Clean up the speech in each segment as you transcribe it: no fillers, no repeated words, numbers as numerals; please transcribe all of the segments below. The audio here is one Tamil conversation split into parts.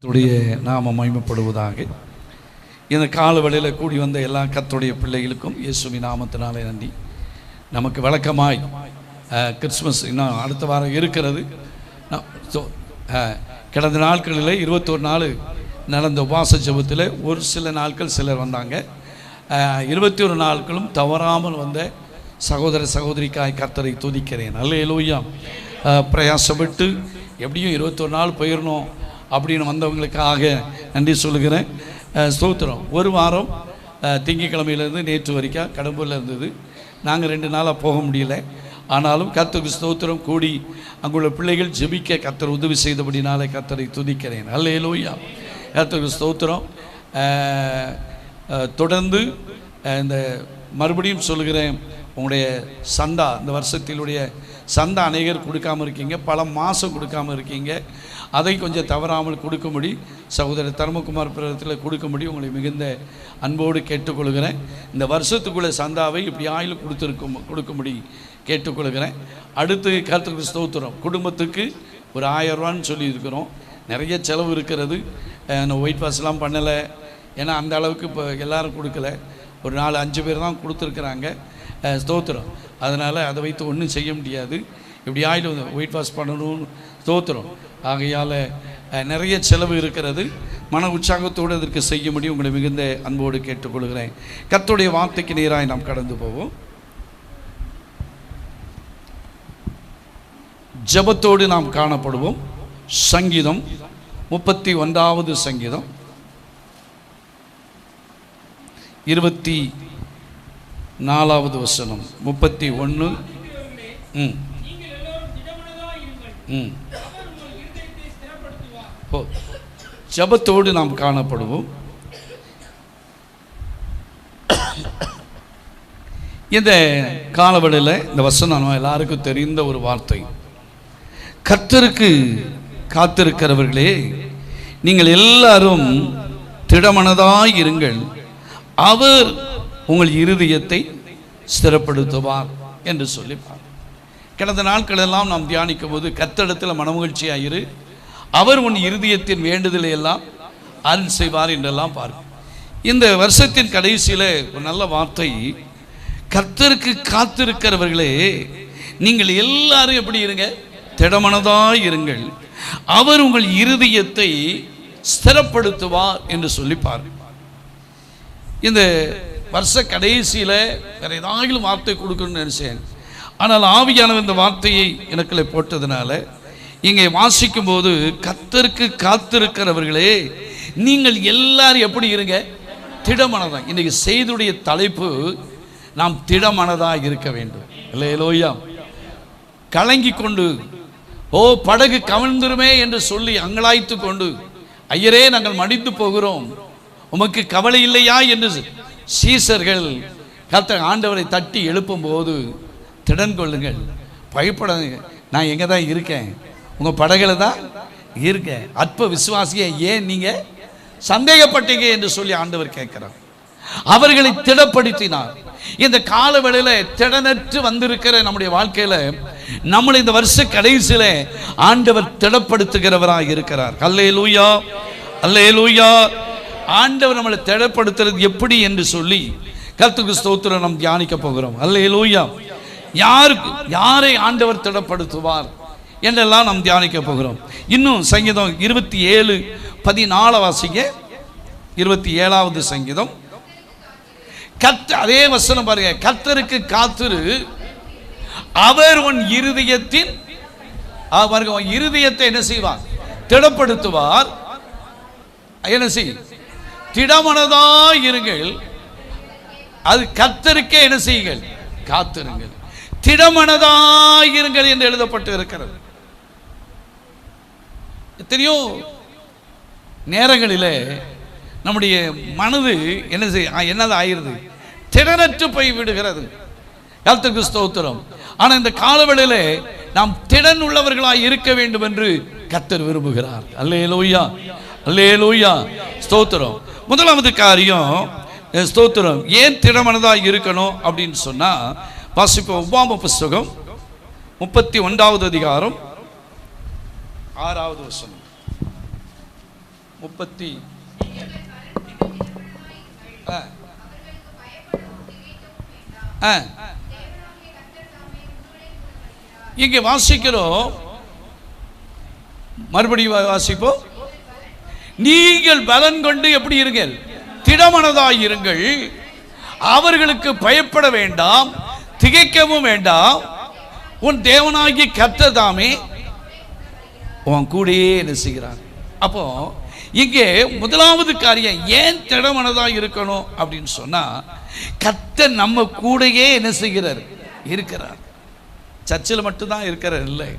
கர்த்தருடைய நாமம் மகிமைப்படுவதாக. இந்த காலவெளியில் கூடி வந்த எல்லா கர்த்தருடைய பிள்ளைகளுக்கும் இயேசுவின் நாமத்தினாலே நன்றி. நமக்கு வழக்கமாய் கிறிஸ்மஸ் இன்னும் அடுத்த வாரம் இருக்கிறது. கடந்த நாட்களில் 21 நாள் நடந்த உபவாச ஜெபத்தில் ஒரு சில நாட்கள் சிலர் வந்தாங்க. 21 நாட்களும் தவறாமல் வந்த சகோதர சகோதரிக்காய் கர்த்தரை துதிக்கிறேன். அல்லேலூயா. பிரயாசப்பட்டு எப்படியும் 21 நாள் போயிடணும் அப்படின்னு வந்தவங்களுக்காக நன்றி சொல்லுகிறேன். ஸ்தோத்திரம். ஒரு வாரம் திங்கட்கிழமையிலேருந்து நேற்று வரைக்கும் கடம்பூரில் இருந்தது. நாங்கள் 2 நாளாக போக முடியல. ஆனாலும் கர்த்தருக்கு ஸ்தோத்திரம். கூடி அங்குள்ள பிள்ளைகள் ஜெபிக்க கர்த்தர் உதவி செய்தபடினாலே கர்த்தரை துதிக்கிறேன். அல்லேலூயா. கர்த்தருக்கு ஸ்தோத்திரம். தொடர்ந்து இந்த மறுபடியும் சொல்லுகிறேன், உங்களுடைய சந்தா இந்த வருஷத்தினுடைய சந்தா அநேகர் கொடுக்காமல் இருக்கீங்க, பல மாதம் கொடுக்காமல் இருக்கீங்க. அதை கொஞ்சம் தவறாமல் கொடுக்கும்படி சகோதரர் தர்மகுமார் பிரதத்தில் கொடுக்கும்படி உங்களை மிகுந்த அன்போடு கேட்டுக்கொள்கிறேன். இந்த வருஷத்துக்குள்ள சந்தாவை இப்படி ஆயில் கொடுக்கும்படி கேட்டுக்கொள்கிறேன். அடுத்து கர்த்தருக்கு ஸ்தோத்திரம். குடும்பத்துக்கு ஒரு 1000 ரூபான்னு சொல்லியிருக்கிறோம். நிறைய செலவு இருக்கிறது. ஒயிட் வாஷ்லாம் பண்ணலை. ஏன்னா அந்த அளவுக்கு இப்போ எல்லோரும் கொடுக்கல. ஒரு 4-5 பேர் தான் கொடுத்துருக்குறாங்க. ஸ்தோத்திரம். அதனால் அதை வைத்து ஒன்றும் செய்ய முடியாது. இப்படி ஆயில் ஒயிட் வாஷ் பண்ணணும்னு ஸ்தோத்திரம். ஆகையால் நிறைய செலவு இருக்கிறது. மன உற்சாகத்தோடு அதற்கு செய்யும்படி உங்களை மிகுந்த அன்போடு கேட்டுக்கொள்கிறேன். கர்த்தருடைய வார்த்தைக்கு நேராக நாம் கடந்து போவோம். ஜெபத்தோடு நாம் காணப்படுவோம். சங்கீதம் 31வது சங்கீதம் 24வது வசனம். 31. ஜெபத்தோடு நாம் காணப்படுவோம். இந்த காலவெளியில் இந்த வசனம் எல்லாருக்கும் தெரிந்த ஒரு வார்த்தை. கர்த்தருக்கு காத்திருக்கிறவர்களே, நீங்கள் எல்லாரும் திடமனதாய் இருங்கள், அவர் உங்கள் இருதயத்தை ஸ்திரப்படுத்துவார் என்று சொல்லிப்பார். கடந்த நாட்களெல்லாம் நாம் தியானிக்கும் போது கர்த்தரிடத்தில் மனமகிழ்ச்சியாயிரு, அவர் உன் இருதயத்தின் வேண்டுதலை எல்லாம் அருள் செய்வார் என்றெல்லாம் பார்க்கும். இந்த வருஷத்தின் கடைசியில் ஒரு நல்ல வார்த்தை, கர்த்தருக்கு காத்திருக்கிறவர்களே நீங்கள் எல்லாரும் எப்படி இருங்க, திடமனதாய் இருங்கள், அவர் உங்கள் இருதயத்தை ஸ்திரப்படுத்துவார் என்று சொல்லிப்பார். இந்த வருஷ கடைசியில் வேற ஏதாவது வார்த்தை கொடுக்கணும்னு நினைச்சேன். ஆனால் ஆவியானவர் இந்த வார்த்தையை எனக்குள்ளே போட்டதுனால இங்கே வாசிக்கும் போது, கர்த்தருக்கு காத்திருக்கிறவர்களே நீங்கள் எல்லாரும் எப்படி இருங்க, திடமனதாக. இன்றைக்கு செய்தியுடைய தலைப்பு, நாம் திடமனதாக இருக்க வேண்டும். அல்லேலூயா. கலங்கி கொண்டு படகு கவிழ்ந்துருமே என்று சொல்லி அங்கலாய்த்து கொண்டு, ஐயரே நாங்கள் மடிந்து போகிறோம், உமக்கு கவலை இல்லையா என்று சீசர்கள் கர்த்தர் ஆண்டவரை தட்டி எழுப்பும் போது, திடன் கொள்ளுங்கள், பயப்படாதீங்க, நான் எங்கே தான் இருக்கேன், உங்கள் படகுல தான் இருக்கேன், அற்ப விசுவாசியை ஏன் நீங்கள் சந்தேகப்பட்டீங்க என்று சொல்லி ஆண்டவர் கேட்கிறார். அவர்களை திடப்படுத்தினார். இந்த காலவேளையில் திடனற்று வந்திருக்கிற நம்முடைய வாழ்க்கையில் நம்மளை இந்த வருஷ கடைசியில் ஆண்டவர் திடப்படுத்துகிறவராக இருக்கிறார். அல்லேலூயா, அல்லேலூயா. ஆண்டவர் நம்மளை திடப்படுத்துறது எப்படி என்று சொல்லி கர்த்தருக்கு ஸ்தோத்திரம் நாம் தியானிக்க போகிறோம். அல்லேலூயா. யாரை ஆண்டவர் திடப்படுத்துவார் என்றெல்லாம் நாம் தியானிக்க போகிறோம். இன்னும் சங்கீதம் 27:14 வாசிங்க. 27வது சங்கீதம். அதே வசனம் பாருங்க, கர்த்தருக்கு காத்திரு, அவர் உன் இருதயத்தின் இருதயத்தை என்ன செய்வார், திடப்படுத்துவார். என்ன செய், திடமனதாய் இருங்கள், அது கர்த்தருக்கே என்ன செய்யுங்கள், காத்திருங்கள், திடமனதாய் இருங்கள் என்று எழுதப்பட்டு இருக்கிறது. எத்தனையோ நேரங்களிலே நம்முடைய மனது என்னது ஆயிருது, திடனற்று போய் விடுகிறது. கர்த்தருக்கு ஸ்தோத்திரம். ஆனால் இந்த காலவேளையிலே நாம் திடன் உள்ளவர்களாய் இருக்க வேண்டும் என்று கர்த்தர் விரும்புகிறார். அல்லேலூயா, அல்லேலூயா, ஸ்தோத்திரம். முதலாவது காரியம் ஸ்தோத்திரம். ஏன் திடமனதாக இருக்கணும் அப்படின்னு சொன்னா, வாசிப்போம். உபாம புஸ்தகம் 31வது அதிகாரம் 6வது வசனம். 30 இங்கே வாசிக்கிறோம். மறுபடியும் வாசிப்போம். நீங்கள் பலன் கொண்டு எப்படி இருங்கள்? திடமனதாய் இருங்கள். அவர்களுக்கு பயப்பட வேண்டாம், திகைக்கவும் வேண்டாம். உன் தேவனாகிய கர்த்தர் தாமே உன் கூடயே என்ன செய்கிறார். அப்போ இங்கே முதலாவது காரியம் ஏன் திடமனதாக இருக்கணும் அப்படின்னு சொன்னா, கர்த்தர் நம்ம கூடயே என்ன செய்கிறார்? இருக்கிறார். சர்ச்சில் மட்டும்தான் இருக்கிறார் இல்லை,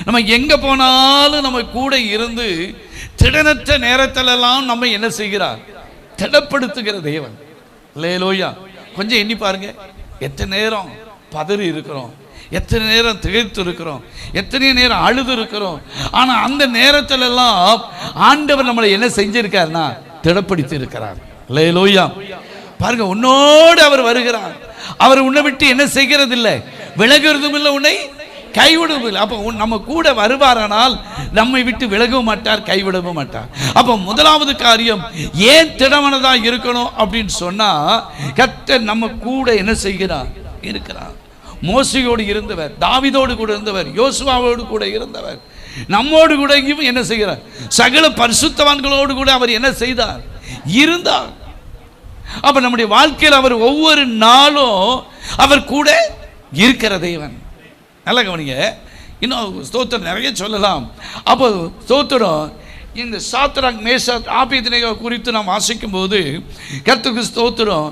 நம்ம எங்க போனாலும் நம்ம கூட இருந்து திடனற்ற நேரத்திலெல்லாம் நம்ம என்ன செய்கிறார்? திடப்படுத்துகிற தேவன். அல்லேலூயா. கொஞ்சம் எண்ணி பாருங்க, எத்தனை நேரம் பதறி இருக்கிறோம், எத்தனை நேரம் திகைத்து இருக்கிறோம், எத்தனை நேரம் அழுது இருக்கிறோம். ஆனா அந்த நேரத்துல எல்லாம் ஆண்டவர் நம்மளை என்ன செஞ்சிருக்காருன்னா திடப்படுத்தி இருக்கிறார். அல்லேலூயா. பாருங்க, உன்னோடு அவர் வருகிறார். அவர் உன்னை விட்டு என்ன செய்கிறது இல்லை, விலகுறதும் இல்லை, உன்னை கைவிடவும் இல்லை. அப்போ நம்ம கூட வருவாரானால் நம்மை விட்டு விலகவும் மாட்டார், கைவிடவும் மாட்டார். அப்போ முதலாவது காரியம் ஏன் திடமனதாக இருக்கணும் அப்படின்னு சொன்னா, கர்த்தர் நம்ம கூட என்ன செய்கிறார்? இருக்கிறார். மோசையோடு இருந்தவர், தாவீதோடு கூட இருந்தவர், யோசுவாவோடு கூட இருந்தவர், நம்மோடு கூட என்ன செய்கிறார்? சகல பரிசுத்தவான்களோடு கூட அவர் என்ன செய்தார்? இருந்தார். அப்ப நம்முடைய வாழ்க்கையில் அவர் ஒவ்வொரு நாளும் அவர் கூட இருக்கிற தேவன். நல்ல கவனிங்க. இன்னும் ஸ்தோத்திரம் நிறைய சொல்லலாம். அப்போ ஸ்தோத்திரம், இந்த சாத்ராக் மேஷாக் ஆபேத்நேகோ குறித்து நாம் வாசிக்கும் போது கர்த்தருக்கு ஸ்தோத்திரம்,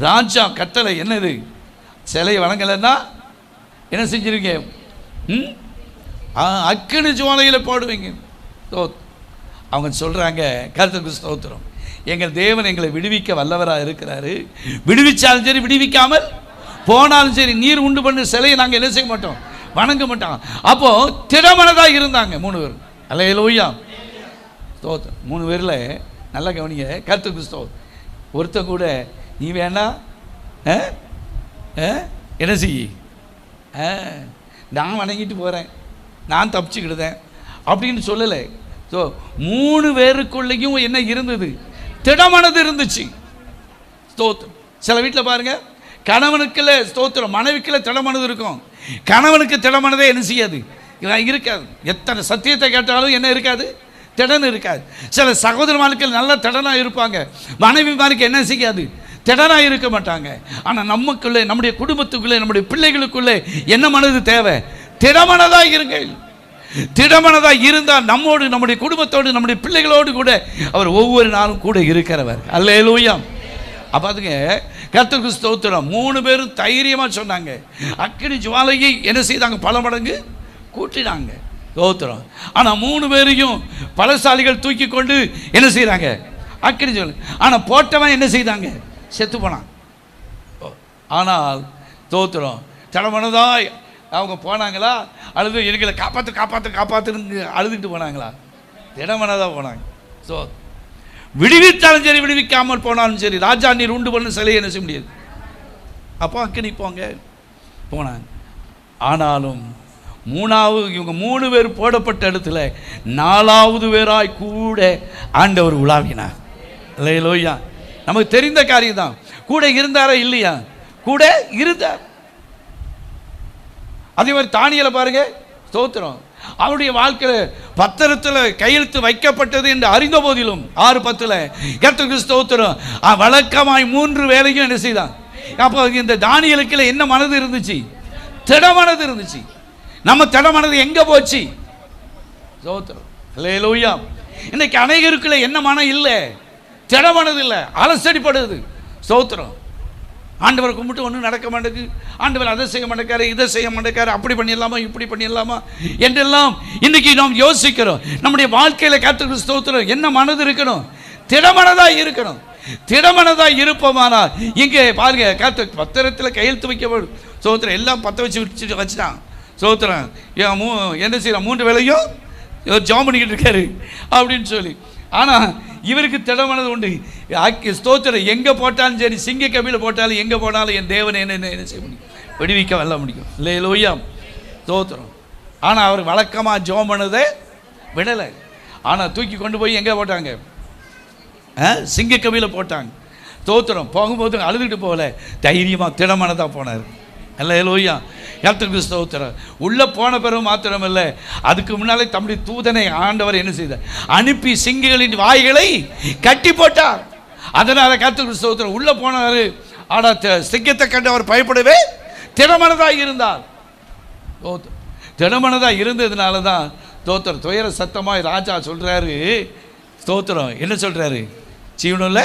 ராஜா கட்டளை என்னது? சிலையை வணங்கலைன்னா என்ன செஞ்சிருங்க? அக்கினி ஜுவாலையில் போடுவீங்க. அவங்க சொல்றாங்க, கர்த்தருக்கு ஸ்தோத்திரம், எங்கள் தேவன் எங்களை விடுவிக்க வல்லவராக இருக்கிறாரு. விடுவிச்சாலும் சரி, விடுவிக்காமல் போனாலும் சரி, நீர் உண்டு பண்ணு சிலையை நாங்கள் என்ன செய்ய மாட்டோம்? வணங்க மாட்டாங்க. அப்போ திடமனதாக இருந்தாங்க 3 பேர். அல்லேலூயா. ஸ்தோத்திரம். 3 பேரில் நல்லா கவனிங்க, கர்த்தருக்கு ஸ்தோத்திரம். ஒருத்தன் கூட நீ வேணா என்ன செய்ய, நான் வணங்கிட்டு போகிறேன், நான் தப்பிச்சுக்கிடுதேன் அப்படின்னு சொல்லலை. ஸோ 3 பேருக்குள்ளேயும் என்ன இருந்தது? திடமனது இருந்துச்சு. ஸ்தோத்திரம். சில வீட்டில் பாருங்க, கணவனுக்குள்ள ஸ்தோத்திரம், மனைவிக்குள்ள திடமனது இருக்கும். கணவனுக்கு திடமனதே என்ன செய்யாது? இருக்காது. எத்தனை சத்தியத்தை கேட்டாலும் என்ன இருக்காது? திடன் இருக்காது. சில சகோதரமானுக்கு நல்ல திடனாக இருப்பாங்க, மனைவிமாருக்கு என்ன செய்யாது? திடனாக இருக்க மாட்டாங்க. ஆனால் நமக்குள்ளே, நம்முடைய குடும்பத்துக்குள்ளே, நம்முடைய பிள்ளைகளுக்குள்ளே என்ன மனது தேவை? திடமனதாக இருங்கள். திடமனதாக இருந்தால் நம்மோடு, நம்முடைய குடும்பத்தோடு, நம்முடைய பிள்ளைகளோடு கூட அவர் ஒவ்வொரு நாளும் கூட இருக்கிறவர். அல்லேலூயா. அப்போ அதுங்க கர்த்தருக்கு ஸ்தோத்திரம். 3 பேரும் தைரியமாக சொன்னாங்க. அக்கினி ஜுவாலையை என்ன செய்தாங்க? பல மடங்கு கூட்டினாங்க. ஸ்தோத்திரம். ஆனால் 3 பேரையும் பலசாலிகள் தூக்கி கொண்டு என்ன செய்கிறாங்க? அக்கினி ஜுவாலை. ஆனால் போட்டவன் என்ன செய்தாங்க? செத்து போனான். ஆனால் ஸ்தோத்திரம், திடமனதாய் அவங்க போனாங்களா? அழுது எங்களை காப்பாற்று காப்பாற்று காப்பாற்றுன்னு அழுதுகிட்டு போனாங்களா? திடமனதாக போனாங்க. ஸோ விடுவித்தாலும் சரி, விடுவிக்காமல் போனாலும் சரி, ராஜா நீர் உண்டு பண்ணு சிலையை என்ன செய்ய முடியாது. அப்போ அக்கினி போனாங்க. ஆனாலும் இவங்க 3 பேர் போடப்பட்ட இடத்துல 4வது பேராய் கூட ஆண்டவர் உலாவினார். அல்லேலூயா. நமக்கு தெரிந்த காரியம் தான். கூட இருந்தாரா இல்லையா? கூட இருந்தார். அதே மாதிரி தானியேலை பாருங்க, ஸ்தோத்திரம், அவருடைய வாழ்க்கையில் பத்திரத்தில் கையெழுத்து வைக்கப்பட்டது என்று அறிந்த போதிலும் 6:10 கர்த்தருக்கு ஸ்தோத்திரம், வழக்கமாய் 3 வேளையும் என்ன செய்தான்? அப்போ இந்த தானியேலுக்குள்ள என்ன மனது இருந்துச்சு? திடமனது இருந்துச்சு. நம்ம திடமனது எங்க போச்சு? ஸ்தோத்திரம். அல்லேலூயா. இன்னைக்கு அநேகருக்குள்ள என்ன மனம் இல்லை? திடமனது இல்லை, அலசடிப்படுது. ஸ்தோத்திரம். ஆண்டவரை கும்பிட்டு ஒன்றும் நடக்க மாட்டேங்குது, ஆண்டவர் அதை செய்ய மாட்டேக்காரு, இதை செய்ய மாட்டேக்காரு, அப்படி பண்ணிடலாமா, இப்படி பண்ணிடலாமா என்றெல்லாம் இன்னைக்கு நாம் யோசிக்கிறோம். நம்முடைய வாழ்க்கையில் கர்த்தருக்கு ஸ்தோத்திரம், என்ன மனது இருக்கணும்? திடமனதாக இருக்கணும். திடமனதாக இருப்போமானால் இங்கே பாருங்க, கர்த்தர் பத்திரத்தில் கையெழுத்து வைக்கப்படும். ஸ்தோத்திரம். எல்லாம் பற்ற வச்சுட்டான். ஸ்தோத்திரம். என்ன செய்யலாம்? 3 வேளையும் ஜெபம் பண்ணிக்கிட்டு இருக்காரு அப்படின்னு சொல்லி. ஆனால் இவருக்கு திடமனது உண்டு. ஸ்தோத்திரம். எங்கே போட்டாலும் சரி, சிங்க கபில போட்டாலும் எங்கே போனாலும் என் தேவனை என்ன செய்ய முடியும்? விடுவிக்க வெல்ல முடியும். அல்லேலூயா. ஸ்தோத்திரம். ஆனால் அவர் வழக்கமாக ஜெபம் பண்ணதை விடலை. ஆனால் தூக்கி கொண்டு போய் எங்கே போட்டாங்க? சிங்கக்கவியில் போட்டாங்க. ஸ்தோத்திரம். போகும்போது அழுதுகிட்டு போகல, தைரியமாக திடமானதாக போனார். அல்லேலூயா, கர்த்தருக்கு ஸ்தோத்திரம். உள்ளே போன பிறகு மாத்திரமில்லை, அதுக்கு முன்னாலே தம்முடைய தூதனை ஆண்டவர் என்ன செய்தார்? அனுப்பி சிங்கங்களின் வாய்களை கட்டி போட்டார். அதனால் கர்த்தருக்கு ஸ்தோத்திரம். உள்ளே போனார். ஆனால் சிங்கத்தை கண்டு அவர் பயப்படவே திடமனதாக இருந்தார். திடமனதாக இருந்ததுனால தான் ஸ்தோத்திரம் துயர சத்தமாக ராஜா சொல்கிறாரு. ஸ்தோத்திரம் என்ன சொல்கிறாரு? ஜீவனுள்ள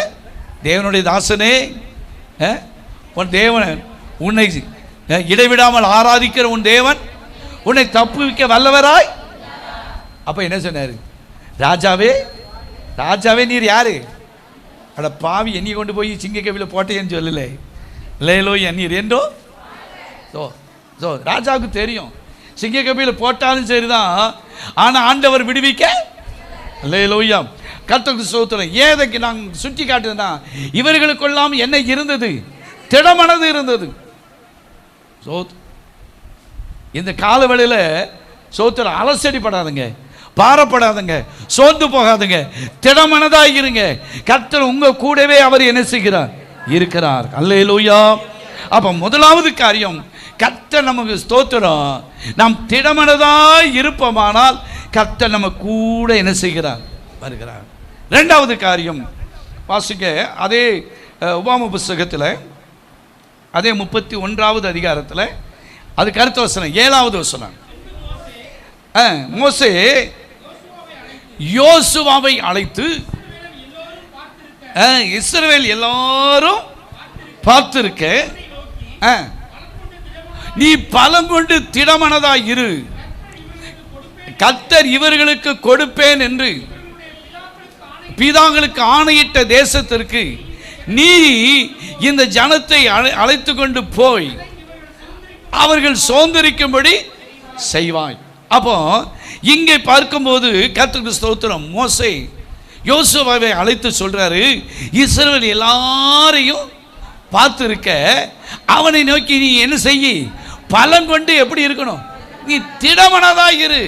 தேவனுடைய தாசனே, உன் தேவன் உன்னை இடைவிடாமல் ஆராதிக்கிற உன் தேவன் உன்னை தப்புவிக்க வல்லவராய். அப்போ என்ன சொன்னார்? ராஜாவே, ராஜாவே நீர் யாரு? அட பாவி, என்னை கொண்டு போய் சிங்கக்கவியில் போட்டேன்னு சொல்லலை. லேலோயா நீர் என்றோ. ராஜாவுக்கு தெரியும் சிங்கக்கவியில் போட்டாலும் சரிதான், ஆனால் ஆண்டவர் விடுவிக்க. லேலோயா, கர்த்தருக்கு ஸ்தோத்திரம். ஏதைக்கு நான் சுட்டி காட்டுதுன்னா, இவர்களுக்கெல்லாம் என்ன இருந்தது? திடமனது இருந்தது. இந்த காலவெளியில் சோத்திரம் அலசடிப்படாதுங்க, பாரப்படாதுங்க, சோர்ந்து போகாதுங்க, திடமனதாக இருங்க. கர்த்தர் உங்க கூடவே அவர் என்ன செய்கிறார்? இருக்கிறார். அல்லேலூயா. அப்ப முதலாவது காரியம், கர்த்தர் நமக்கு ஸ்தோத்திரம், நாம் திடமனதாக இருப்போமானால் கர்த்தர் நம்ம கூட என்ன செய்கிறார்? வருகிறார். இரண்டாவது காரியம் வாசிக்க, அதே உபாம புஸ்தகத்தில் அதே 31வது அதிகாரத்தில் அதுக்கு அடுத்த வசனம் 7வது வசனம். மோசே யோசுவாவை அழைத்து, இஸ்ரவேல் எல்லாரும் பார்த்திருக்க, நீ பலம் கொண்டு திடமனதாய் இரு, கர்த்தர் இவர்களுக்கு கொடுப்பேன் என்று பிதாங்களுக்கு ஆணையிட்ட தேசத்திற்கு நீ இந்த ஜனத்தை அழைத்து கொண்டு போய் அவர்கள் சுதந்திரிக்கும்படி செய்வாய். அப்போ இங்கே பார்க்கும்போது கர்த்தருக்கு ஸ்தோத்திரம், மோசே யோசுவாவை அழைத்து சொல்றாரு, இஸ்ரவேல் எல்லாரையும் பார்த்திருக்க, அவனை நோக்கி நீ என்ன செய்ய? பலம் கொண்டு எப்படி இருக்கணும்? நீ திடமனதாக இரு,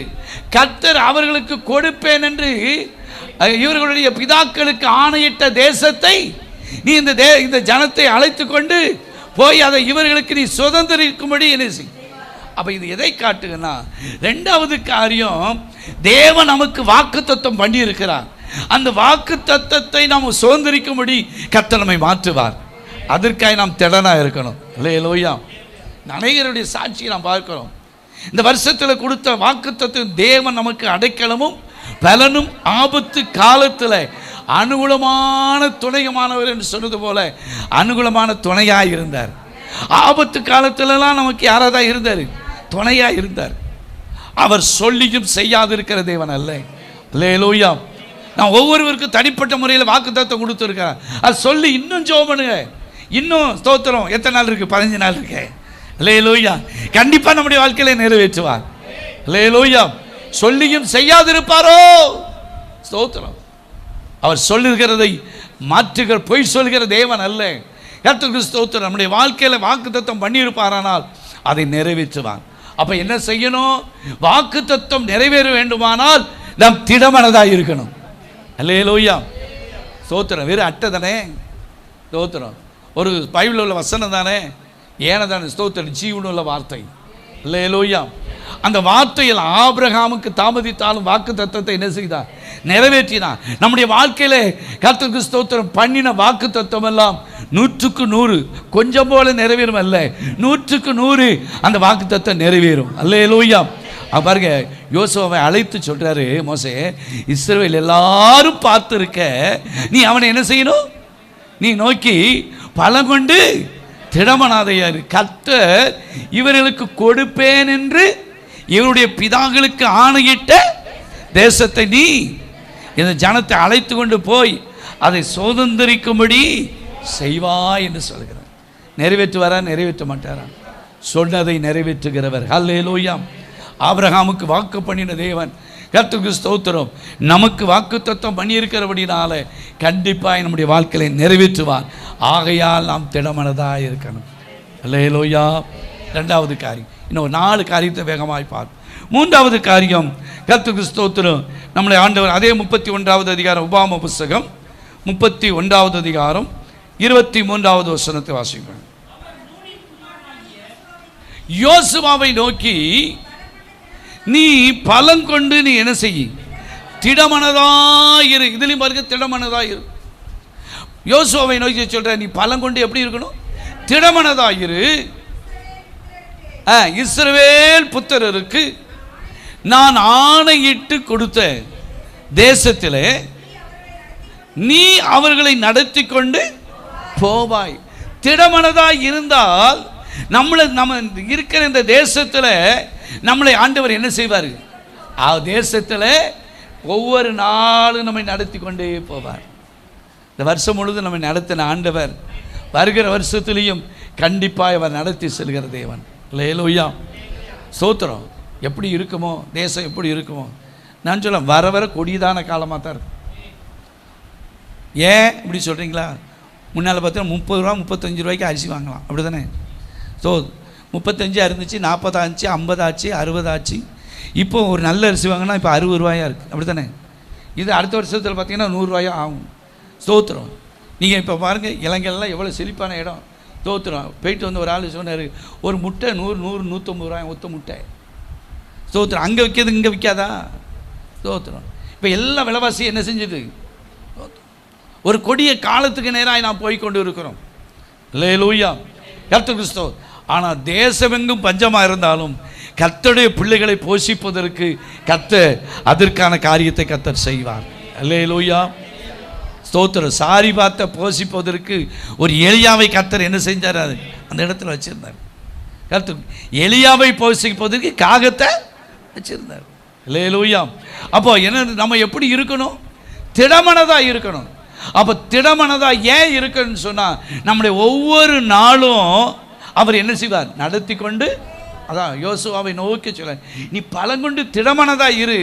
கர்த்தர் அவர்களுக்கு கொடுப்பேன் என்று இவர்களுடைய பிதாக்களுக்கு ஆணையிட்ட தேசத்தை நீ இந்த ஜனத்தை அழைத்து கொண்டு போய் அதை இவர்களுக்கு நீ சுதந்திரிக்கும்படி என்ன செய். அப்ப இது எதை காட்டுங்கன்னா, இரண்டாவது காரியம், தேவன் நமக்கு வாக்குத்தத்தம் பண்ணி இருக்கிறார். அந்த வாக்குத்தத்தத்தை நாம் சுதந்திரிக்கும்படி கர்த்தர் நம்மை மாற்றுவார். அதற்காக நாம் திடனா இருக்கணும். அல்லேலூயா. அநேகருடைய சாட்சியை நாம் பார்க்கிறோம். இந்த வருஷத்தில் கொடுத்த வாக்குத்தத்தம் தேவன் நமக்கு அடைக்கலமும் பலனும் ஆபத்து காலத்தில் அனுகூலமான துணையமானவர் என்று சொன்னது போல அனுகூலமான துணையாக இருந்தார். ஆபத்து காலத்திலலாம் நமக்கு யாராக தான் இருந்தார்? துணையாக இருந்தார். அவர் சொல்லியும் செய்யாது இருக்கிற தேவன் அல்ல. அல்லேலூயா. நான் ஒவ்வொருவருக்கும் தனிப்பட்ட முறையில் வாக்குத்தத்தம் கொடுத்துருக்கிறேன். அது சொல்லி இன்னும் ஜெபம் பண்ணுங்க. இன்னும் ஸ்தோத்திரம். எத்தனை நாள் இருக்கு? 15 நாள் இருக்கு. அல்லேலூயா. கண்டிப்பாக நம்முடைய வாழ்க்கையில நிறைவேற்றுவார். அல்லேலூயா. சொல்லியும் செய்யாதிருப்பாரோ? ஸ்தோத்திரம். அவர் சொல்லுகிறதை மாற்றுகிற பொய் சொல்கிற தேவன் அல்ல. கர்த்தருக்கு ஸ்தோத்திரம். நம்முடைய வாழ்க்கையில் வாக்குத்தத்தம் பண்ணியிருப்பாரானால் அதை நிறைவேற்றுவான். அப்போ என்ன செய்யணும்? வாக்குத்தத்தம் நிறைவேற வேண்டுமானால் நாம் திடமனதாக இருக்கணும். அல்லேலூயா. ஸ்தோத்திரம். வெறும் அட்டை தானே ஸ்தோத்திரம். ஒரு பைபிளில் உள்ள வசனம் தானே, ஏனதானே ஸ்தோத்திரம், ஜீவனுள்ள வார்த்தை. அல்லேலூயா. அந்த வார்த்தையில் ஆபிரகாமுக்கு தாமதித்தாலும் வாக்கு தத்தத்தை என்ன செய்தார்? நிறைவேற்றினார். நம்முடைய வாழ்க்கையில கர்த்தருக்கு ஸ்தோத்திரம் பண்ணின வாக்கு தத்துவம் எல்லாம் 100க்கு 100 கொஞ்சம் போல நிறைவேறும் அல்ல, 100க்கு 100 அந்த வாக்கு தத்துவம் நிறைவேறும். அல்லேலூயா. பாருங்க, யோசுவாவை அழைத்து சொல்றாரு, மோசே இஸ்ரவேல் எல்லாரும் பார்த்திருக்க, நீ அவனை என்ன செய்யணும்? நீ நோக்கி பலம் கொண்டு திடமனாதையார், கர்த்தர் இவர்களுக்கு கொடுப்பேன் என்று இவருடைய பிதாக்களுக்கு ஆணையிட்ட தேசத்தை நீ இந்த ஜனத்தை அழைத்து கொண்டு போய் அதை சுதந்திரிக்கும்படி செய்வாய் என்று சொல்கிறார். நிறைவேற்றுவாரா? நிறைவேற்ற மாட்டாரா? சொன்னதை நிறைவேற்றுகிறவர். அல்லேலூயா. ஆபிரகாமுக்கு வாக்கு பண்ணின தேவன் கர்த்தருக்கு ஸ்தோத்திரம். நமக்கு வாக்கு தத்துவம் பண்ணியிருக்கிறபடினால கண்டிப்பாக நம்முடைய வாழ்க்கையை நிறைவேற்றுவார். ஆகையால் நாம் திடமனதாக இருக்கணும். அல்லேலூயா. இரண்டாவது காரியம். இன்னும் 4 காரியத்தை வேகமாக பார்ப்போம். மூன்றாவது காரியம், கர்த்தருக்கு ஸ்தோத்திரம், நம்முடைய ஆண்டவர் அதே 31வது அதிகாரம் உபாம புஸ்தகம் 31வது அதிகாரம் 23வது வசனத்தை வாசிப்போம். யோசுவாவை நோக்கி, நீ பலம் கொண்டு நீ என்ன செய்ய, திடமனதாயிரு. இதுலையும் பாருங்க, திடமனதாயிரு. யோசுவாவை நோக்கி சொல்ற, நீ பலம் கொண்டு எப்படி இருக்கணும், திடமனதாயிரு. இஸ்ரவேல் புத்திரருக்கு நான் ஆணையிட்டு கொடுத்த தேசத்திலே நீ அவர்களை நடத்தி கொண்டு போவாய். திடமனதாய் இருந்தால் நம்ம இருக்கிற இந்த தேசத்தில் நம்மளை ஆண்டவர் என்ன செய்வார், தேசத்தில் ஒவ்வொரு நாளும் நம்மை நடத்தி கொண்டே போவார். இந்த வருஷம் முழுவதும் நம்மை நடத்தின ஆண்டவர் வருகிற வருஷத்துலேயும் கண்டிப்பாக அவர் நடத்தி செல்கிற தேவன். அல்லேலூயா, ஸ்தோத்திரம். எப்படி இருக்குமோ தேசம், எப்படி இருக்குமோ நான் சொல்ல, வர வர கொடியதான காலமாக தான் இருக்கும். ஏன் இப்படி சொல்கிறீங்களா? முன்னால் பார்த்தீங்கன்னா 30 ரூபா 35 ரூபாய்க்கு அரிசி வாங்கலாம், அப்படி தானே? ஸோ 35 இருந்துச்சு, 40 ஆச்சு, 50 ஆச்சு, 60 ஆச்சு. இப்போ ஒரு நல்ல அரிசி வாங்கினா இப்போ 60 ரூபாயாக இருக்குது, அப்படி தானே? இது அடுத்த வருஷத்தில் பார்த்தீங்கன்னா 100 ரூபாயாக ஆகும். ஸ்தோத்திரம். நீங்கள் இப்போ பாருங்கள், இலங்கையெல்லாம் எவ்வளோ செழிப்பான இடம். ஸ்தோத்திரம். போயிட்டு வந்து ஒரு ஆள் சொன்னார், ஒரு முட்டை 100-150 ரூபாய் ஒத்த முட்டை. ஸ்தோத்திரம். அங்கே விற்கிறது இங்கே விற்காதா? ஸ்தோத்திரம். இப்போ எல்லா விலைவாசி என்ன செஞ்சது? ஒரு கொடிய காலத்துக்கு நேராக நாம் போய்கொண்டு இருக்கிறோம். அல்லேலூயா, கர்த்தர் கிறிஸ்து. ஆனால் தேசமெங்கும் பஞ்சமாக இருந்தாலும் கர்த்தருடைய பிள்ளைகளை போஷிப்பதற்கு கர்த்தர் அதற்கான காரியத்தை கர்த்தர் செய்வார். அல்லேலூயா, ஸ்தோத்திரம். சாரி பார்த்த போஷிப்பதற்கு ஒரு எலியாவை கர்த்தர் என்ன செஞ்சார், அந்த இடத்துல வச்சிருந்தார். கர்த்தர் எலியாவை போஷிப்பதற்கு காகத்தை வச்சிருந்தார். அல்லேலூயா. அப்போ என்ன, நம்ம எப்படி இருக்கணும், திடமனதாக இருக்கணும். அப்போ திடமனதாக ஏன் இருக்குன்னு சொன்னால், நம்முடைய ஒவ்வொரு நாளும் அவர் என்ன செய்வார், நடத்தி கொண்டு. அதான் யோசுவாவை நோக்கி சொல்ல, நீ பலங்கொண்டு திடமனதாக இரு.